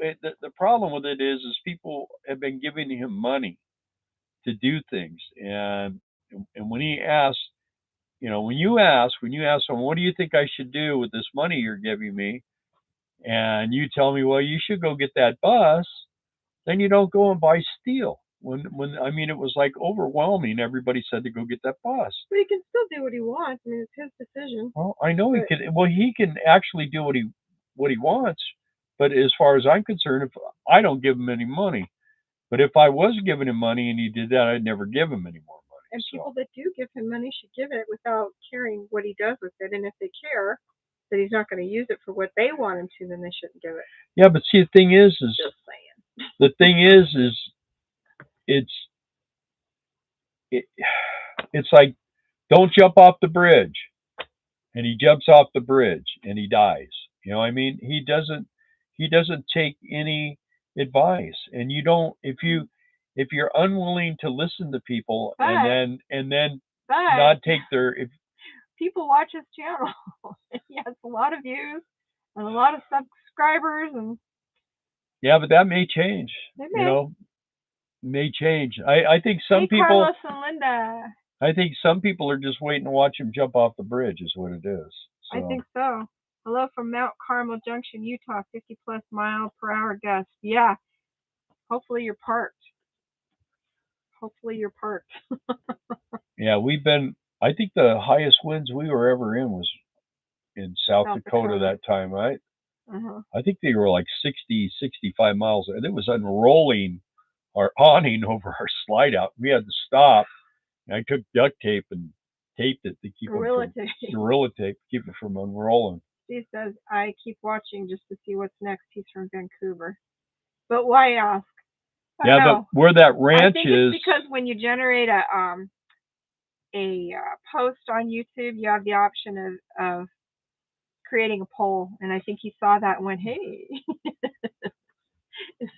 problem with it is people have been giving him money to do things, and when he asks, when you ask him, "What do you think I should do with this money you're giving me?" and you tell me, "Well, you should go get that bus," then you don't go and buy steel. When I mean, it was like overwhelming. Everybody said to go get that bus. But he can still do what he wants. I mean, it's his decision. Well, I know he can. Well, he can actually do what he wants. But as far as I'm concerned, if I don't give him any money, but if I was giving him money and he did that, I'd never give him any more money. And people that do give him money should give it without caring what he does with it. And if they care that he's not going to use it for what they want him to, then they shouldn't give it. Yeah, but see, the thing is Just saying. the thing is it's like, don't jump off the bridge, and he jumps off the bridge and he dies. I mean, he doesn't take any advice, and you don't if you're unwilling to listen to people and then not take their people watch his channel. He has a lot of views and a lot of subscribers, and yeah, but that may change. May change. I think some people. Carlos and Linda. I think some people are just waiting to watch him jump off the bridge. Is what it is. So. I think so. Hello from Mount Carmel Junction, Utah. 50+ mile per hour gust. Yeah. Hopefully you're parked. Yeah, I think the highest winds we were ever in was in South Dakota that time, right? I think they were like 60, 65 miles, and it was unrolling our awning over our slide out. We had to stop. And I took duct tape and taped it to keep Gorilla Tape to keep it from unrolling. Steve says, "I keep watching just to see what's next." He's from Vancouver. But why ask? But where that ranch is, it's because when you generate a post on YouTube, you have the option of creating a poll, and I think he saw that and went, "Hey."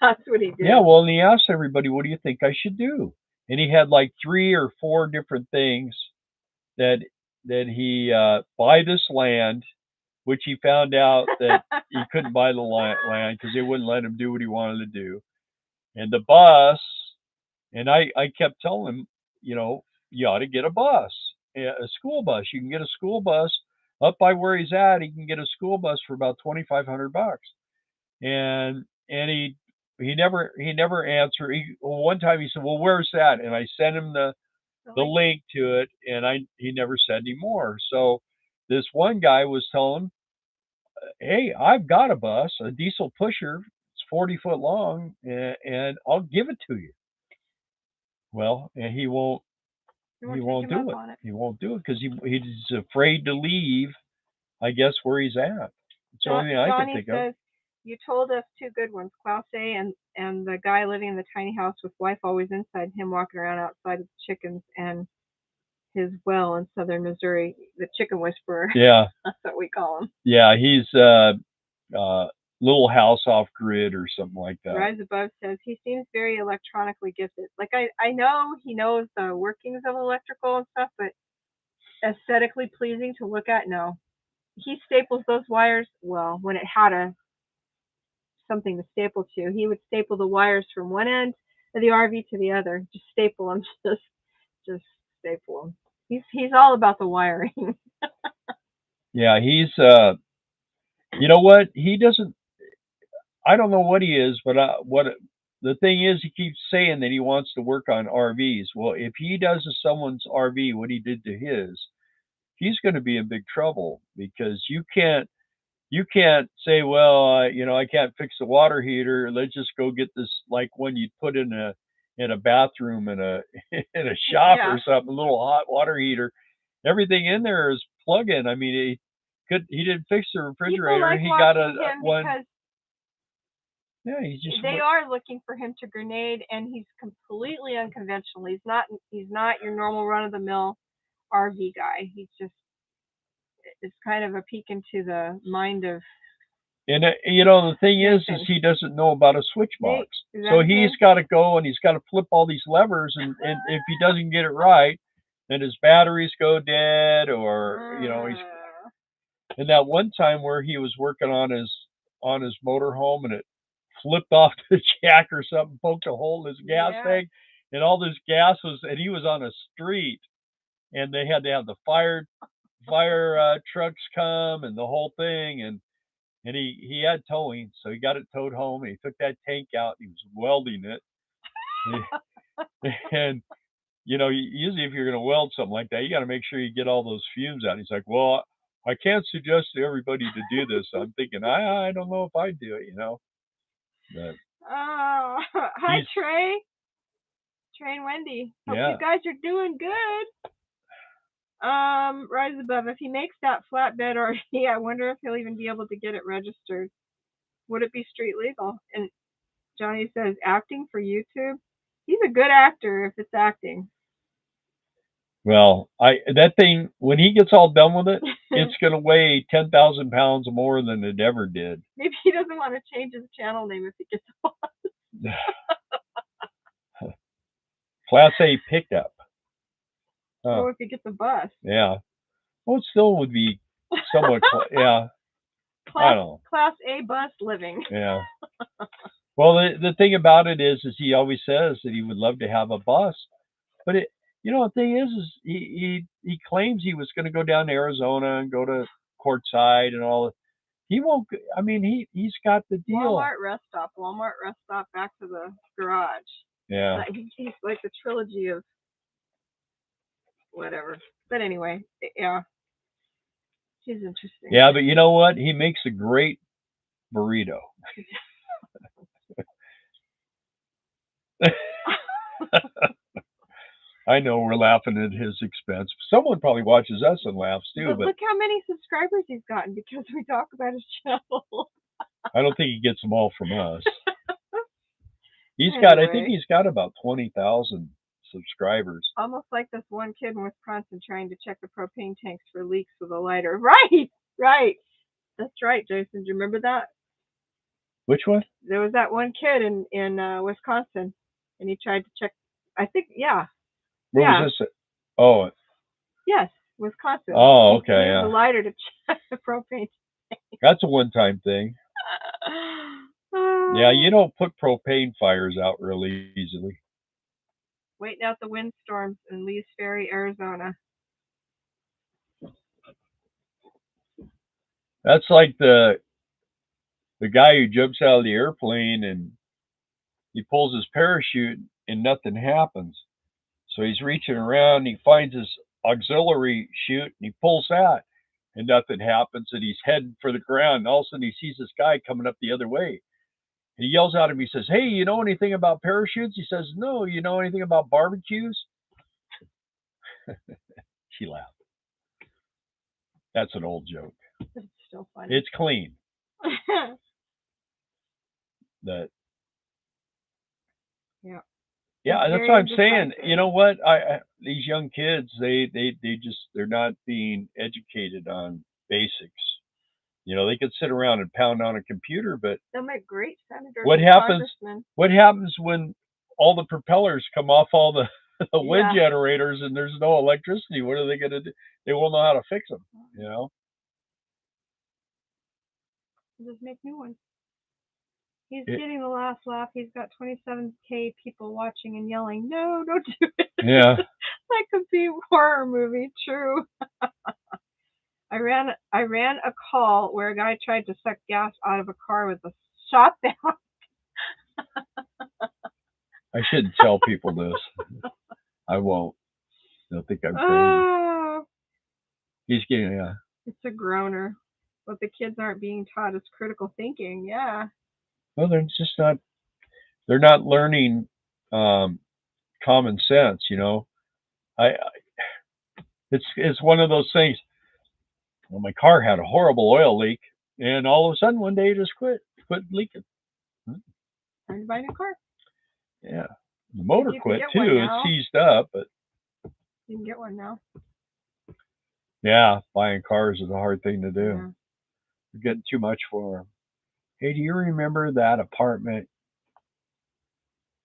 That's what he did. Yeah, well, and he asked everybody, "What do you think I should do?" And he had like 3 or 4 different things that he buy this land, which he found out that he couldn't buy the land because they wouldn't let him do what he wanted to do, and the bus. And I kept telling him, you ought to get a bus, a school bus. You can get a school bus up by where he's at. He can get a school bus for about $2,500, and he never answered. One time he said, "Well, where's that?" And I sent him the link to it, and he never said any more. So this one guy was telling him, "Hey, I've got a bus, a diesel pusher. It's 40 foot long, and I'll give it to you." Well, and he won't do it. He won't do it because he's afraid to leave, I guess, where he's at. It's the only thing I can think of. You told us 2 good ones, Klaus A. and the guy living in the tiny house with wife always inside, him walking around outside with chickens, and his well in southern Missouri, the chicken whisperer. Yeah. That's what we call him. Yeah, he's little house off grid or something like that. Rise Above says he seems very electronically gifted. Like I know he knows the workings of electrical and stuff, but aesthetically pleasing to look at, no. He staples those wires, well, when it had something to staple to, he would staple the wires from one end of the RV to the other. Just staple them, just staple them. He's all about the wiring. Yeah, he's you know what? He doesn't. I don't know what he is, but what the thing is, he keeps saying that he wants to work on RVs. Well, if he does to someone's RV what he did to his, he's going to be in big trouble because you can't say, well, I can't fix the water heater. Let's just go get this like one you'd put in a bathroom in a in a shop Yeah. or something, a little hot water heater. Everything in there is plug-in. I mean, he didn't fix the People refrigerator. like He got watching a him one. because Yeah, he's just they are looking for him to grenade, and he's completely unconventional. He's not your normal run of the mill RV guy. He's just it's kind of a peek into the mind of And the thing is Nathan. he doesn't know about a switch box, Is so that his he's name? got to go and he's got to flip all these levers, and if he doesn't get it right, then his batteries go dead, or he's. And that one time where he was working on his motorhome and it flipped off the jack or something, poked a hole in his gas Yeah. tank, and all this gas and he was on a street, and they had to have the fire trucks come and the whole thing, and he had towing, so he got it towed home, and he took that tank out, and he was welding it. And usually if you're going to weld something like that, you got to make sure you get all those fumes out. And he's like, well, I can't suggest to everybody to do this. I'm thinking, I don't know if I'd do it, But Oh, hi Trey. Trey and Wendy. Hope yeah. you guys are doing good. Rise above. If he makes that flatbed RV, I wonder if he'll even be able to get it registered. Would it be street legal? And Johnny says acting for YouTube. He's a good actor if it's acting. Well, that thing, when he gets all done with it, it's going to weigh 10,000 pounds more than it ever did. Maybe he doesn't want to change his channel name if he gets a bus. Class A pickup. Oh, if he gets a bus. Yeah. Well, it still would be somewhat, yeah. I don't know. Class A bus living. Yeah. Well, the thing about it is he always says that he would love to have a bus, but the thing is he claims he was going to go down to Arizona and go to Quartzsite and all. He won't. I mean, he's got the deal. Walmart rest stop, back to the garage. Yeah. He's like the trilogy of whatever. But anyway, yeah. He's interesting. Yeah, but you know what? He makes a great burrito. I know we're laughing at his expense. Someone probably watches us and laughs too. But look how many subscribers he's gotten because we talk about his channel. I don't think he gets them all from us. I think he's got about 20,000 subscribers. Almost like this one kid in Wisconsin trying to check the propane tanks for leaks with a lighter. Right. That's right, Jason. Do you remember that? Which one? There was that one kid in Wisconsin, and he tried to check. I think, yeah. Where was this? Oh. Yes, Wisconsin. Oh, okay. He used a lighter to check the propane tank. That's a one-time thing. Yeah, you don't put propane fires out really easily. Waiting out the windstorms in Lee's Ferry, Arizona. That's like the guy who jumps out of the airplane and he pulls his parachute and nothing happens. So he's reaching around and he finds his auxiliary chute and he pulls that and nothing happens, and he's heading for the ground, and all of a sudden he sees this guy coming up the other way. He yells at him. He says, "Hey, you know anything about parachutes?" He says, "No. You know anything about barbecues?" She laughed. That's an old joke. It's still funny. It's clean. Yeah, that's what I'm saying. You know what? These young kids, they're not being educated on basics. They could sit around and pound on a computer, but they'll make great senators. What happens when all the propellers come off all the wind generators and there's no electricity? What are they going to do? They won't know how to fix them. Just make new ones. He's getting the last laugh. He's got 27K people watching and yelling, "No, don't do it." Yeah. That could be a horror movie. True. I ran a call where a guy tried to suck gas out of a car with a shot down. I shouldn't tell people this. I won't. They'll think I'm crazy. He's getting, yeah. It's a groaner. What the kids aren't being taught is critical thinking. Yeah. Well, they're just not. They're not learning common sense. You know, it's one of those things. Well, my car had a horrible oil leak, and all of a sudden one day it just quit leaking. Time to buy a new car. Yeah, the motor You can quit get too. one It now. seized up, but You can get one now. yeah, buying cars is a hard thing to do. Yeah. You're getting too much for them. Hey, do you remember that apartment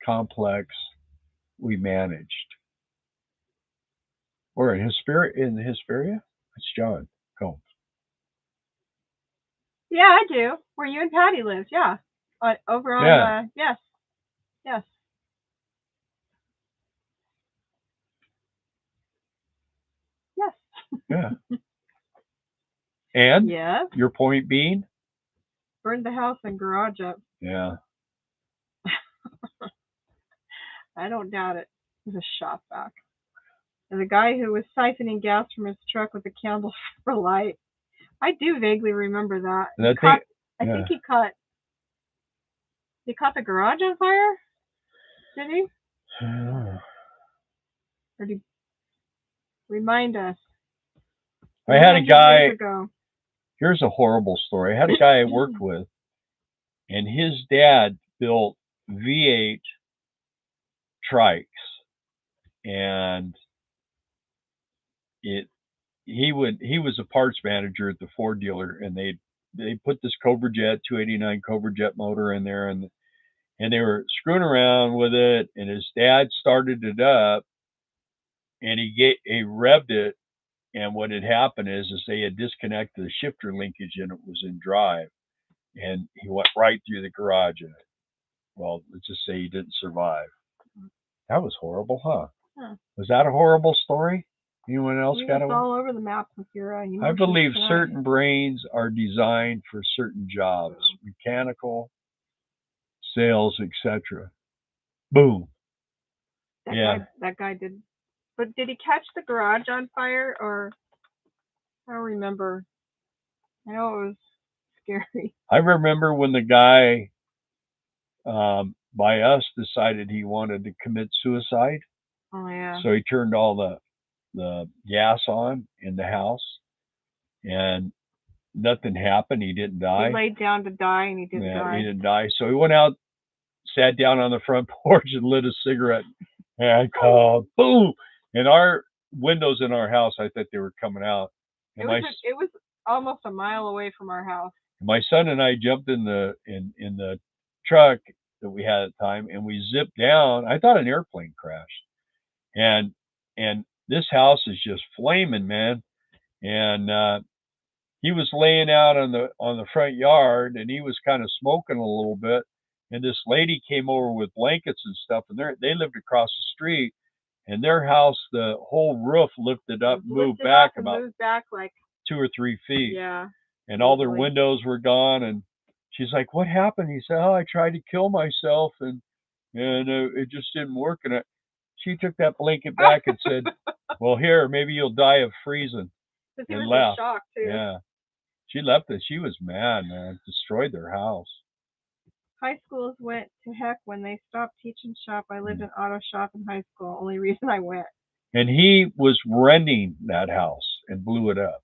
complex we managed? Or in Hesperia? It's John Combs. Yeah, I do. Where you and Patty live. Yeah. Over on, Yeah. yes. Yes. Yes. Yeah. And Yes. your point being? Burned the house and garage up. Yeah. I don't doubt it. It was a shop vac. And the guy who was siphoning gas from his truck with a candle for light. I do vaguely remember that. I think he caught the garage on fire? Did he? Or did he remind us? I had a guy. Years ago. Here's a horrible story. I had a guy I worked with, and his dad built V8 trikes, and he was a parts manager at the Ford dealer, and they put this Cobra Jet 289 Cobra Jet motor in there, and they were screwing around with it, and his dad started it up, and he revved it, and what had happened is they had disconnected the shifter linkage, and it was in drive, and he went right through the garage in it. Well, let's just say he didn't survive. That was horrible, huh? Was that a horrible story? Anyone else got it? All over the map with your I believe certain brains are designed for certain jobs, mechanical, sales, etc. Boom. That guy did. But did he catch the garage on fire, or I don't remember. I know it was scary. I remember when the guy by us decided he wanted to commit suicide. Oh yeah. So he turned all the gas on in the house, and nothing happened. He didn't die. He laid down to die, and he didn't die. He didn't die. So he went out, sat down on the front porch, and lit a cigarette, and called boom. And our windows in our house, I thought they were coming out. And it was almost a mile away from our house. My son and I jumped in the truck that we had at the time, and we zipped down. I thought an airplane crashed, and this house is just flaming, man. And he was laying out on the front yard, and he was kind of smoking a little bit. And this lady came over with blankets and stuff, and they lived across the street. And their house, the whole roof lifted up, moved back like 2 or 3 feet. Yeah. And all their windows were gone. And she's like, "What happened?" He said, "Oh, I tried to kill myself, and it just didn't work." And she took that blanket back and said, "Well, here, maybe you'll die of freezing." And left. Shocked too. Yeah, she left it. She was mad, man. Destroyed their house. High schools went to heck when they stopped teaching shop. I lived in auto shop in high school. Only reason I went. And he was renting that house and blew it up.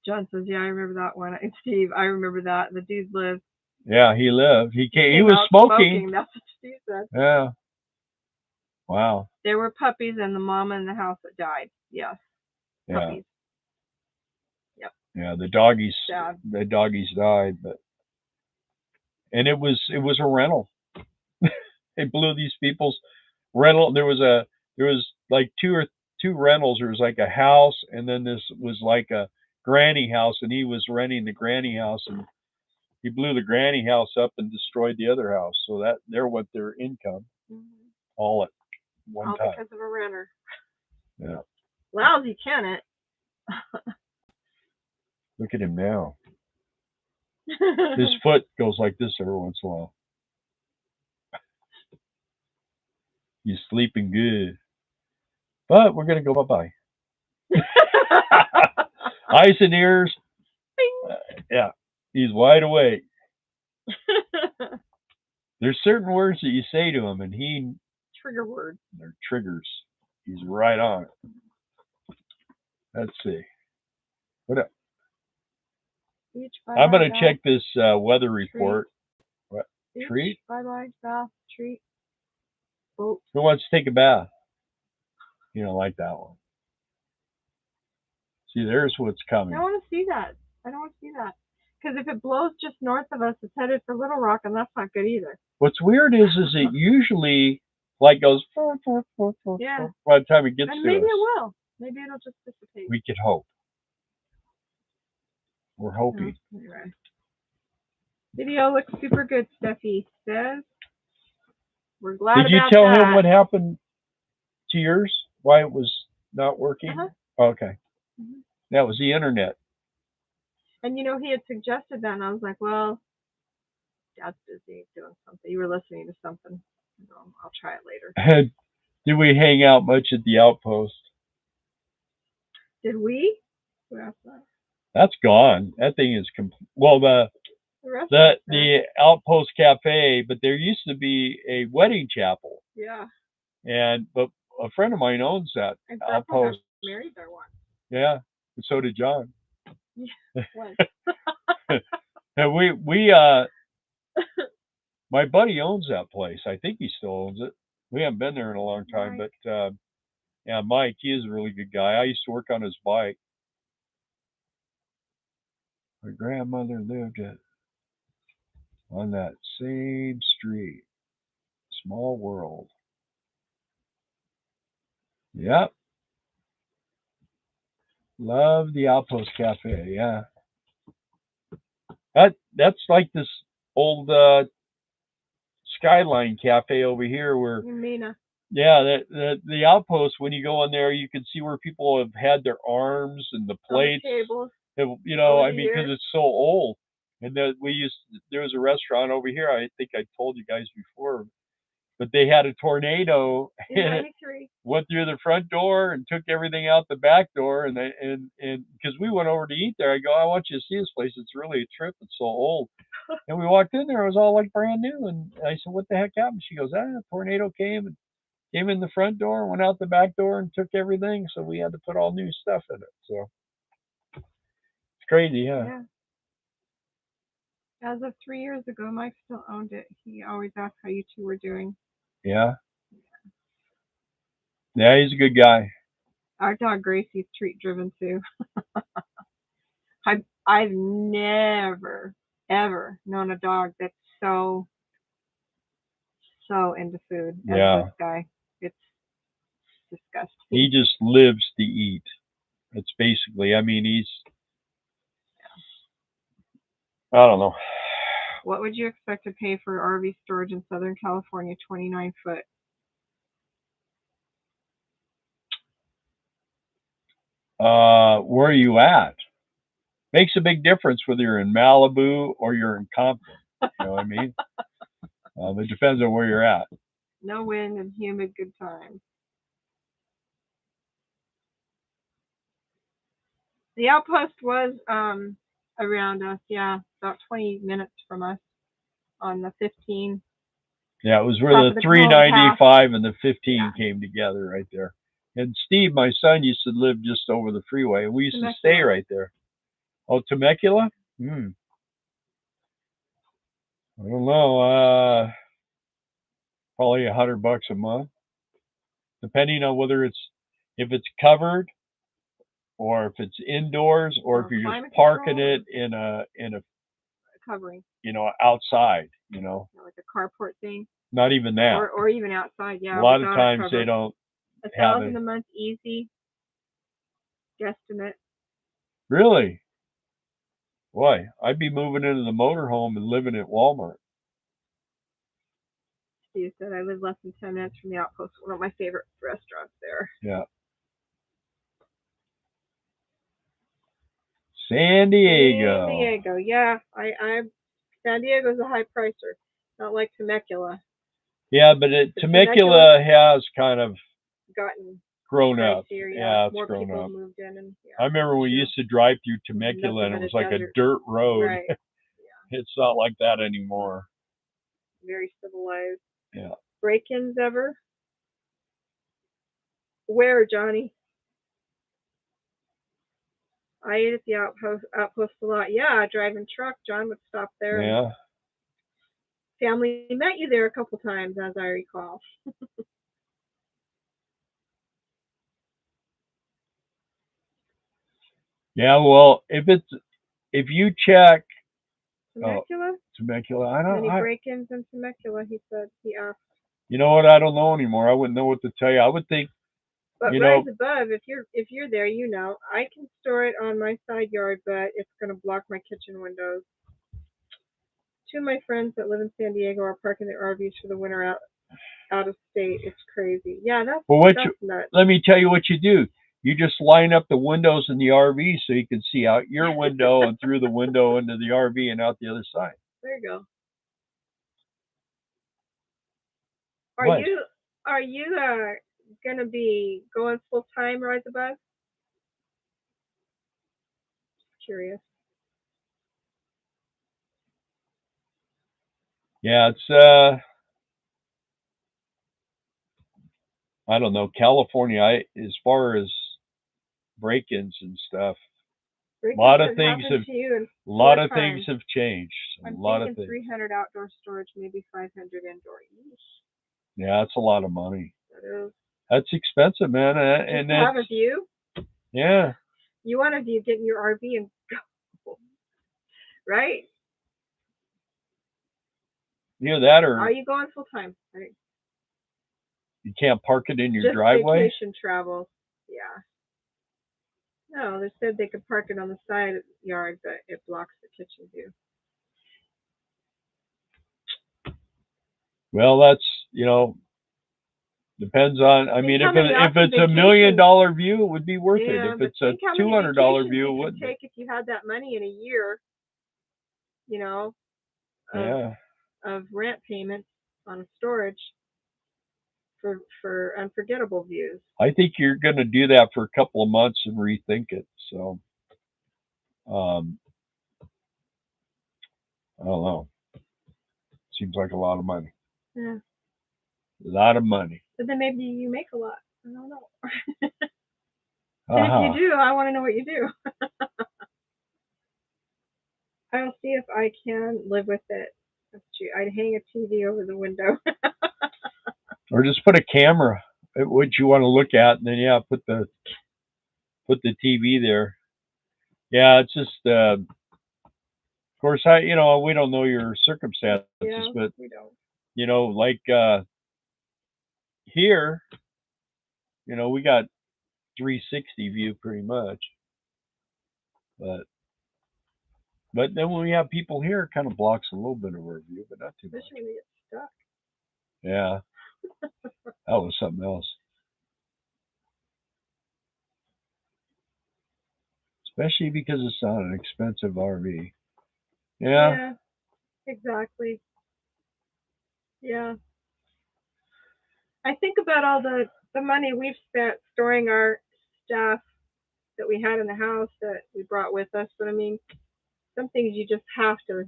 John says, "Yeah, I remember that one." And Steve, I remember that. The dude lived. Yeah, he lived. He was smoking. That's what Steve said. Yeah. Wow. There were puppies and the mama in the house that died. Yes. Yeah. Puppies. Yep. Yeah, the doggies. Sad. The doggies died, and it was a rental. They blew these people's rental. There was like two rentals. There was like a house, and then this was like a granny house, and he was renting the granny house, and he blew the granny house up and destroyed the other house. So that there went their income all at one time. All because of a renter. Yeah. Lousy tenant. Look at him now. His foot goes like this every once in a while. He's sleeping good. But we're going to go bye-bye. Eyes and ears. Yeah, he's wide awake. There's certain words that you say to him, and Trigger word. they're triggers. He's right on it. Let's see. What up? Beach, I'm going to check this weather report. What? Beach, Treat? bye-bye, bath, treat. Boat. Who wants to take a bath? You don't like that one. See, there's what's coming. I don't want to see that. I don't want to see that. Because if it blows just north of us, it's headed for Little Rock, and that's not good either. What's weird is it usually like goes Yeah. by the time it gets And to maybe us. it will. Maybe it'll just dissipate. We could hope. We're hoping. Anyway. Video looks super good, Steffi says. We're glad about that. Did you tell him what happened to yours? Why it was not working? Okay. That was the internet. And you know, he had suggested that, and I was like, well, Dad's busy doing something. You were listening to something. I'll try it later. Did we hang out much at the outpost? Did we? Who asked that? That's gone. That thing is complete. Well, the outpost cafe, but there used to be a wedding chapel. Yeah. But a friend of mine owns that and outpost. Married there once. Yeah, and so did John. Yeah. And my buddy owns that place. I think he still owns it. We haven't been there in a long time, Mike. but yeah, Mike, he is a really good guy. I used to work on his bike. My grandmother lived on that same street. Small world. Yep. Love the Outpost Cafe. Yeah. That's like this old Skyline Cafe over here where. Mina. Yeah, the Outpost. When you go in there, you can see where people have had their arms and the plates. The tables. You know, I mean, because it's so old. And there was a restaurant over here. I think I told you guys before, but they had a tornado in '93. Went through the front door and took everything out the back door. And because we went over to eat there, I go, I want you to see this place. It's really a trip. It's so old. And we walked in there. It was all like brand new. And I said, what the heck happened? She goes, a tornado came in the front door, went out the back door, and took everything. So we had to put all new stuff in it. So it's crazy, huh? Yeah. As of 3 years ago, Mike still owned it. He always asked how you two were doing. Yeah. Yeah, he's a good guy. Our dog Gracie's treat driven too. I've never ever known a dog that's so into food as this guy. It's disgusting. He just lives to eat. It's basically, I mean, I don't know. What would you expect to pay for RV storage in Southern California, 29 foot? Where are you at? Makes a big difference whether you're in Malibu or you're in Compton. You know what I mean? It depends on where you're at. No wind and humid, good times. The Outpost was around us, yeah, about 20 minutes from us on the 15. Yeah, it was where the 395 and the 15 came together right there. And Steve, my son, used to live just over the freeway, and we used to stay right there. Oh, Temecula? I don't know. Probably $100 a month, depending on if it's covered, or if it's indoors, or if you're just parking it in a covering. Outside. Like a carport thing. Not even that. Or even outside. Yeah. A lot of times they don't. $1,000 a month, easy. Guesstimate. Really? Boy, I'd be moving into the motorhome and living at Walmart. Steve said I live less than 10 minutes from the Outpost. One of my favorite restaurants there. Yeah. San Diego. San Diego, yeah. San Diego's a high pricer, not like Temecula. Yeah, but Temecula has kind of gotten grown up. pricier. Yeah, it's More grown people up. moved in, and I remember we true. used to drive through Temecula and Nothing it but was like a desert. dirt road. Right. Yeah. It's not like that anymore. Very civilized. Yeah. Break-ins ever? Where, Johnny? I ate at the outpost a lot. Yeah, driving truck. John would stop there. Yeah. And family met you there a couple times, as I recall. Yeah, well, if you check Temecula? Temecula, I don't. Many break-ins in Temecula, he said. He asked. You know what? I don't know anymore. I wouldn't know what to tell you. I would think. But You rise know, above, if you're there, you know, I can store it on my side yard, but it's going to block my kitchen windows. Two of my friends that live in San Diego are parking their RVs for the winter out of state. It's crazy. Yeah, that's nuts. let me tell you what you do. You just line up the windows in the RV so you can see out your window and through the window into the RV and out the other side. There you go. What? Are you gonna be going full time, Rise Above? Curious. Yeah, it's I don't know, California. As far as break-ins and stuff, a lot of things have changed. I'm lot thinking of things. 300 outdoor storage, maybe 500 indoor. Yeah, that's a lot of money. That is. That's expensive, man. And have a view. Yeah. You want a view? Get in your RV and go. Right. Either that or are you going full time? Right. You can't park it in your Just driveway. Vacation travel. Yeah. No, they said they could park it on the side yard, but it blocks the kitchen view. Well, that's depends on. I mean, if it's $1 million view, it would be worth it. If it's a $200 view, it wouldn't. Take if you had that money in a year, of rent payments on storage for unforgettable views. I think you're going to do that for a couple of months and rethink it. So, I don't know. Seems like a lot of money. Yeah. A lot of money. But then maybe you make a lot. I don't know. And if you do, I want to know what you do. I'll see if I can live with it. I'd hang a TV over the window. Or just put a camera at what you want to look at, and then put the TV there. Yeah, it's just of course we don't know your circumstances, but we don't. Like here, we got 360 view pretty much. But then when we have people here, it kind of blocks a little bit of our view, but not too much. Especially when you get stuck. Yeah. That was something else. Especially because it's not an expensive RV. Yeah, exactly. Yeah. I think about all the money we've spent storing our stuff that we had in the house that we brought with us. But I mean, some things you just have to.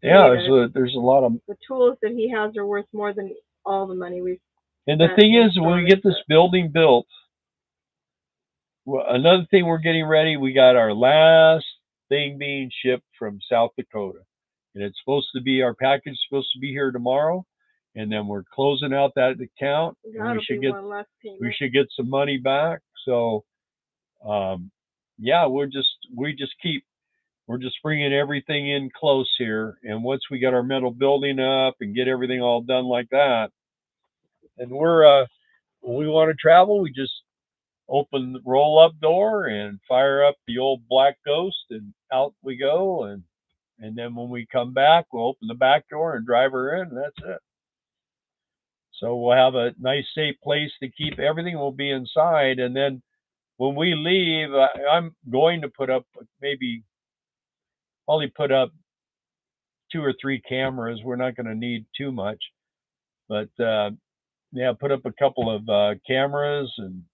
Yeah, there's a lot of. The tools that he has are worth more than all the money we've. And the thing is, when we get this building built, another thing we're getting ready, we got our last thing being shipped from South Dakota. And it's supposed to be, our package is supposed to be here tomorrow. And then we're closing out that account. And we should get some money back. So, we're just bringing everything in close here. And once we get our metal building up and get everything all done like that, and when we want to travel, we just open the roll up door and fire up the old black ghost and out we go. And then when we come back, we'll open the back door and drive her in, and that's it. So we'll have a nice safe place to keep everything. Will be inside. And then when we leave, I'm going to probably put up 2 or 3 cameras. We're not going to need too much, but put up a couple of cameras and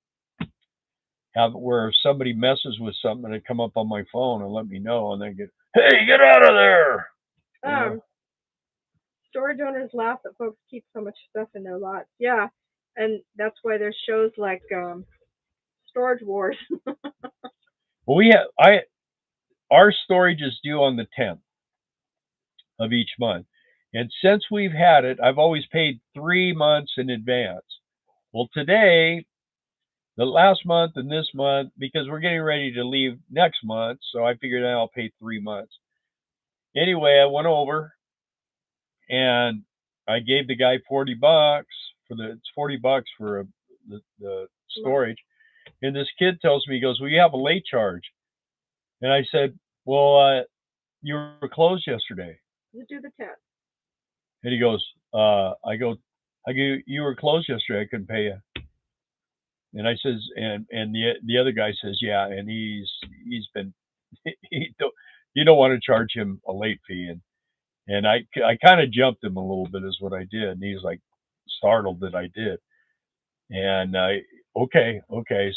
have it where if somebody messes with something, it come up on my phone and let me know, and then hey, get out of there. You know? Storage owners laugh that folks keep so much stuff in their lots. Yeah, and that's why there's shows like Storage Wars. Well, our storage is due on the 10th of each month, and since we've had it, I've always paid 3 months in advance. Well, today, the last month and this month, because we're getting ready to leave next month, so I figured I'll pay 3 months. Anyway, I went over and I gave the guy $40 it's $40 for the storage. And this kid tells me, he goes, well, you have a late charge. And I said, well, you were closed yesterday. You do the test. And he goes, I go, you were closed yesterday. I couldn't pay you. And I says, and the other guy says, yeah, and he's been, you don't want to charge him a late fee. And I kind of jumped him a little bit is what I did. And he's like startled that I did. And okay.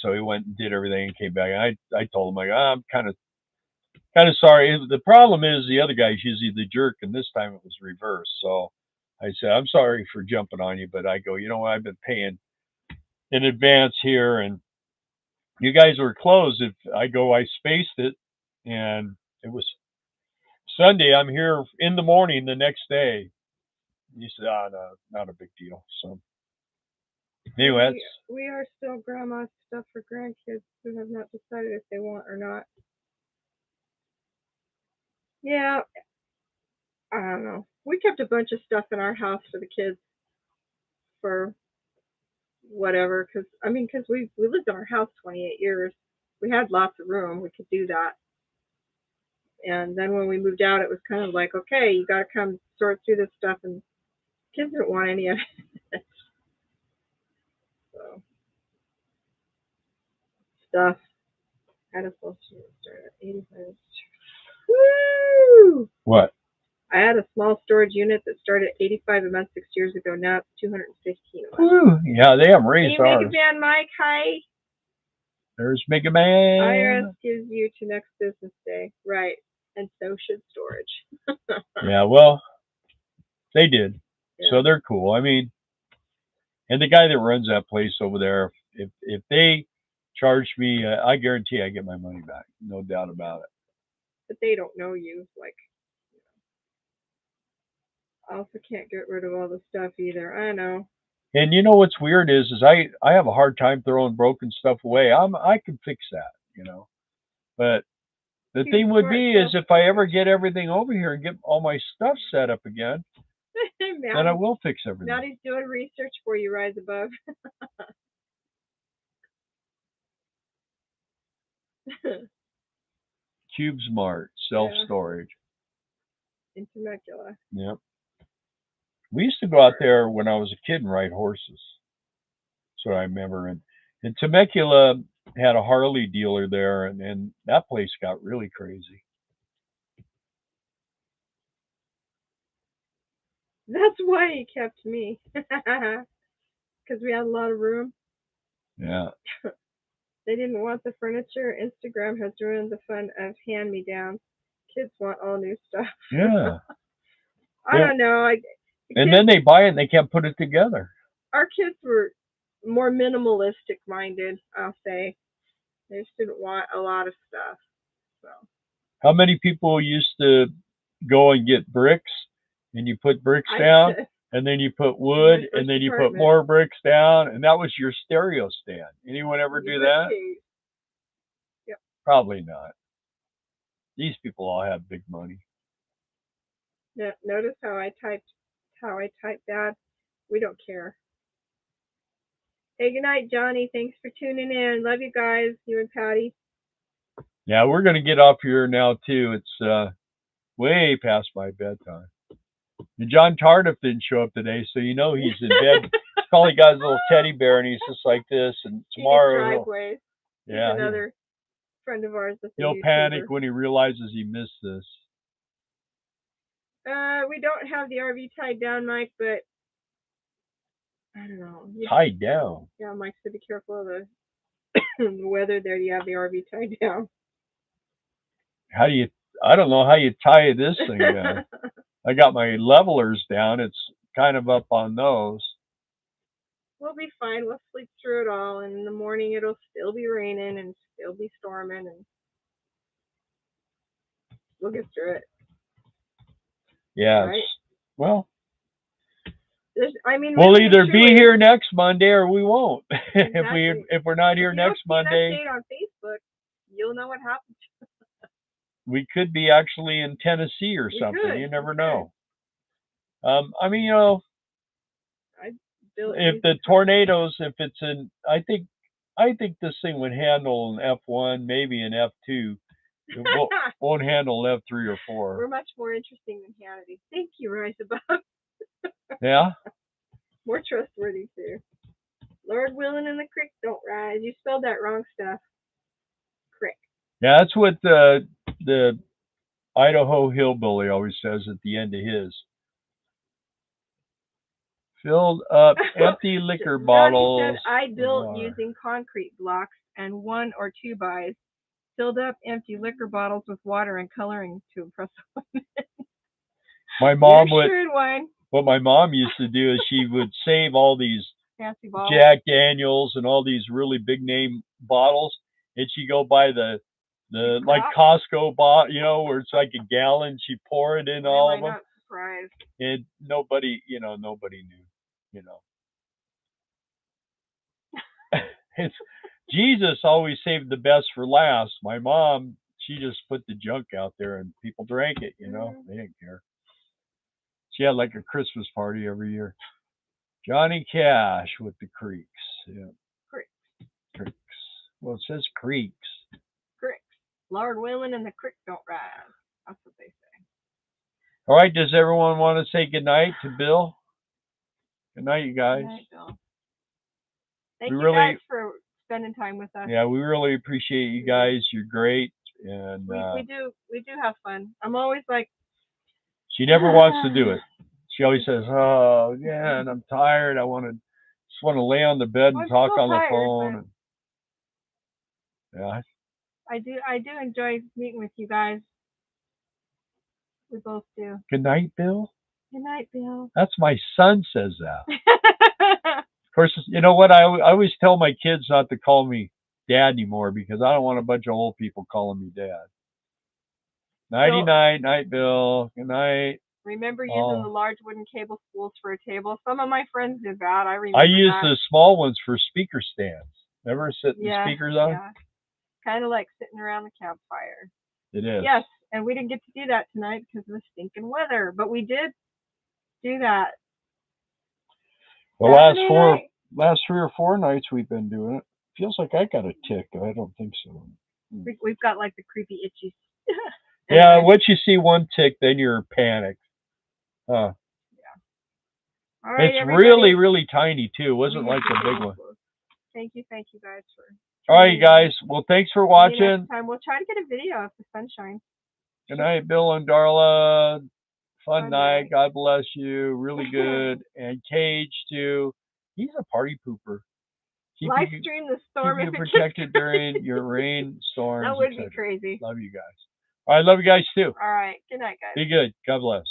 So he went and did everything and came back. And I told him, like, I'm kind of sorry. The problem is the other guy's usually the jerk, and this time it was reversed. So I said, I'm sorry for jumping on you, but I go, you know what? I've been paying in advance here, and you guys were closed. If I go, I spaced it, and it was Sunday. I'm here in the morning the next day. He said, no, not a big deal. So anyway, we are still grandma's stuff for grandkids who have not decided if they want or not. Yeah, I don't know. We kept a bunch of stuff in our house for the kids for whatever, because we lived in our house 28 years. We had lots of room. We could do that. And then when we moved out, it was kind of like, okay, you got to come sort through this stuff, and kids didn't want any of it. So stuff. Had a full start at 85. Woo! What? I had a small storage unit that started at 85 a month 6 years ago. Now it's 215 a month. Woo! Yeah, they have raised hey, ours. Mega Man Mike, hi. There's Mega Man. IRS gives you to next business day, right? And so should storage. Yeah, well, they did. Yeah. So they're cool. I mean, and the guy that runs that place over there, if they charge me, I guarantee I get my money back. No doubt about it. But they don't know you. Like, I also can't get rid of all the stuff either. I know. And you know what's weird is I have a hard time throwing broken stuff away. I can fix that, you know. But the thing would be is if I ever get everything over here and get all my stuff set up again, then I will fix everything. Now he's doing research for you, Rise Above. CubeSmart self-storage. In Temecula. Yep. We used to go out there when I was a kid and ride horses. So I remember. And Temecula had a Harley dealer there, and that place got really crazy. That's why he kept me. Because we had a lot of room. Yeah. They didn't want the furniture. Instagram has ruined the fun of hand-me-downs. Kids want all new stuff. Yeah. I don't know. And then they buy it and they can't put it together. Our kids were more minimalistic minded, I'll say. They just didn't want a lot of stuff. So. How many people used to go and get bricks and you put bricks down and then you put wood and then you put more bricks down and that was your stereo stand? Anyone ever do that? Yep. Probably not. These people all have big money. Yeah, notice how I typed Dad. We don't care. Hey, good night, Johnny. Thanks for tuning in. Love you guys, you and Patty. Yeah, we're going to get off here now, too. It's way past my bedtime. And John Tardif didn't show up today, so you know he's in bed. He's probably got his little teddy bear, and he's just like this. And tomorrow, he's yeah, another friend of ours. He'll panic when he realizes he missed this. We don't have the RV tied down, Mike, but I don't know. Tied down? Yeah, Mike said be careful of the The weather there, you have the RV tied down. How do you? I don't know how you tie this thing down. I got my levelers down. It's kind of up on those. We'll be fine. We'll sleep through it all, and in the morning it'll still be raining and still be storming, and we'll get through it. Yeah. Right? Well, I mean, we'll really, either be truly, here next Monday or we won't. exactly. if we're not here If you next don't see Monday, an update on Facebook, you'll know what happened. we could be actually in Tennessee or We something. could. You never We know. I mean, could. if the tornadoes, if it's in, I think this thing would handle an F1, maybe an F2. It won't handle an F3 or 4. We're much more interesting than Hannity. Thank you, Rise Above. Yeah. More trustworthy too. Lord willing and the creek don't rise. You spelled that wrong, stuff. Crick. Yeah, that's what the Idaho hillbilly always says at the end of his. Filled up empty liquor bottles. Johnny said, I built using concrete blocks and 1 or 2 buys. Filled up empty liquor bottles with water and coloring to impress women. My mom would. Sure wine. What my mom used to do is she would save all these fancy bottles. Jack Daniels and all these really big name bottles, and she'd go buy the like Costco bottle, you know, where it's like a gallon. She pour it in all of them. I'm not surprised. And nobody knew, you know. It's Jesus always saved the best for last. My mom, she just put the junk out there and people drank it, you know. They didn't care. She had like a Christmas party every year. Johnny Cash with the Creeks. Yeah. Creeks. Well, it says Creeks. Creeks. Lord willing and the creek don't rise. That's what they say. All right. Does everyone want to say goodnight to Bill? Good night, you guys. Good night, Bill. Thank you guys for spending time with us. Yeah, we really appreciate you guys. You're great. And we do have fun. I'm always like, she never wants to do it. She always says, "Oh, yeah, and I'm tired. I just want to lay on the bed and talk on the phone." Yeah. I do enjoy meeting with you guys. We both do. Good night, Bill. Good night, Bill. That's my son says that. Of course, you know what? I always tell my kids not to call me Dad anymore because I don't want a bunch of old people calling me Dad. Nighty night, night, Bill. Good night. Remember using the large wooden cable spools for a table? Some of my friends did that. I remember. I use the small ones for speaker stands. Ever sit the speakers on? Yeah. Kind of like sitting around the campfire. It is. Yes, and we didn't get to do that tonight because of the stinking weather, but we did do that. The last 3 or 4 nights we've been doing it. Feels like I got a tick. I don't think so. We've got like the creepy itchy. Yeah, once you see one tick, then you're panicked. Yeah. All right, it's really, really tiny too. It wasn't like a big one. Thank you guys for. All right, you guys. Well, thanks for watching. Next time we'll try to get a video of the sunshine. Good night, Bill and Darla. Fun night. God bless you. Really good. And Cage too. He's a party pooper. Live stream the storm. Keep you protected during your rain storms. That would be crazy. Love you guys. All right, love you guys too. All right. Good night, guys. Be good. God bless.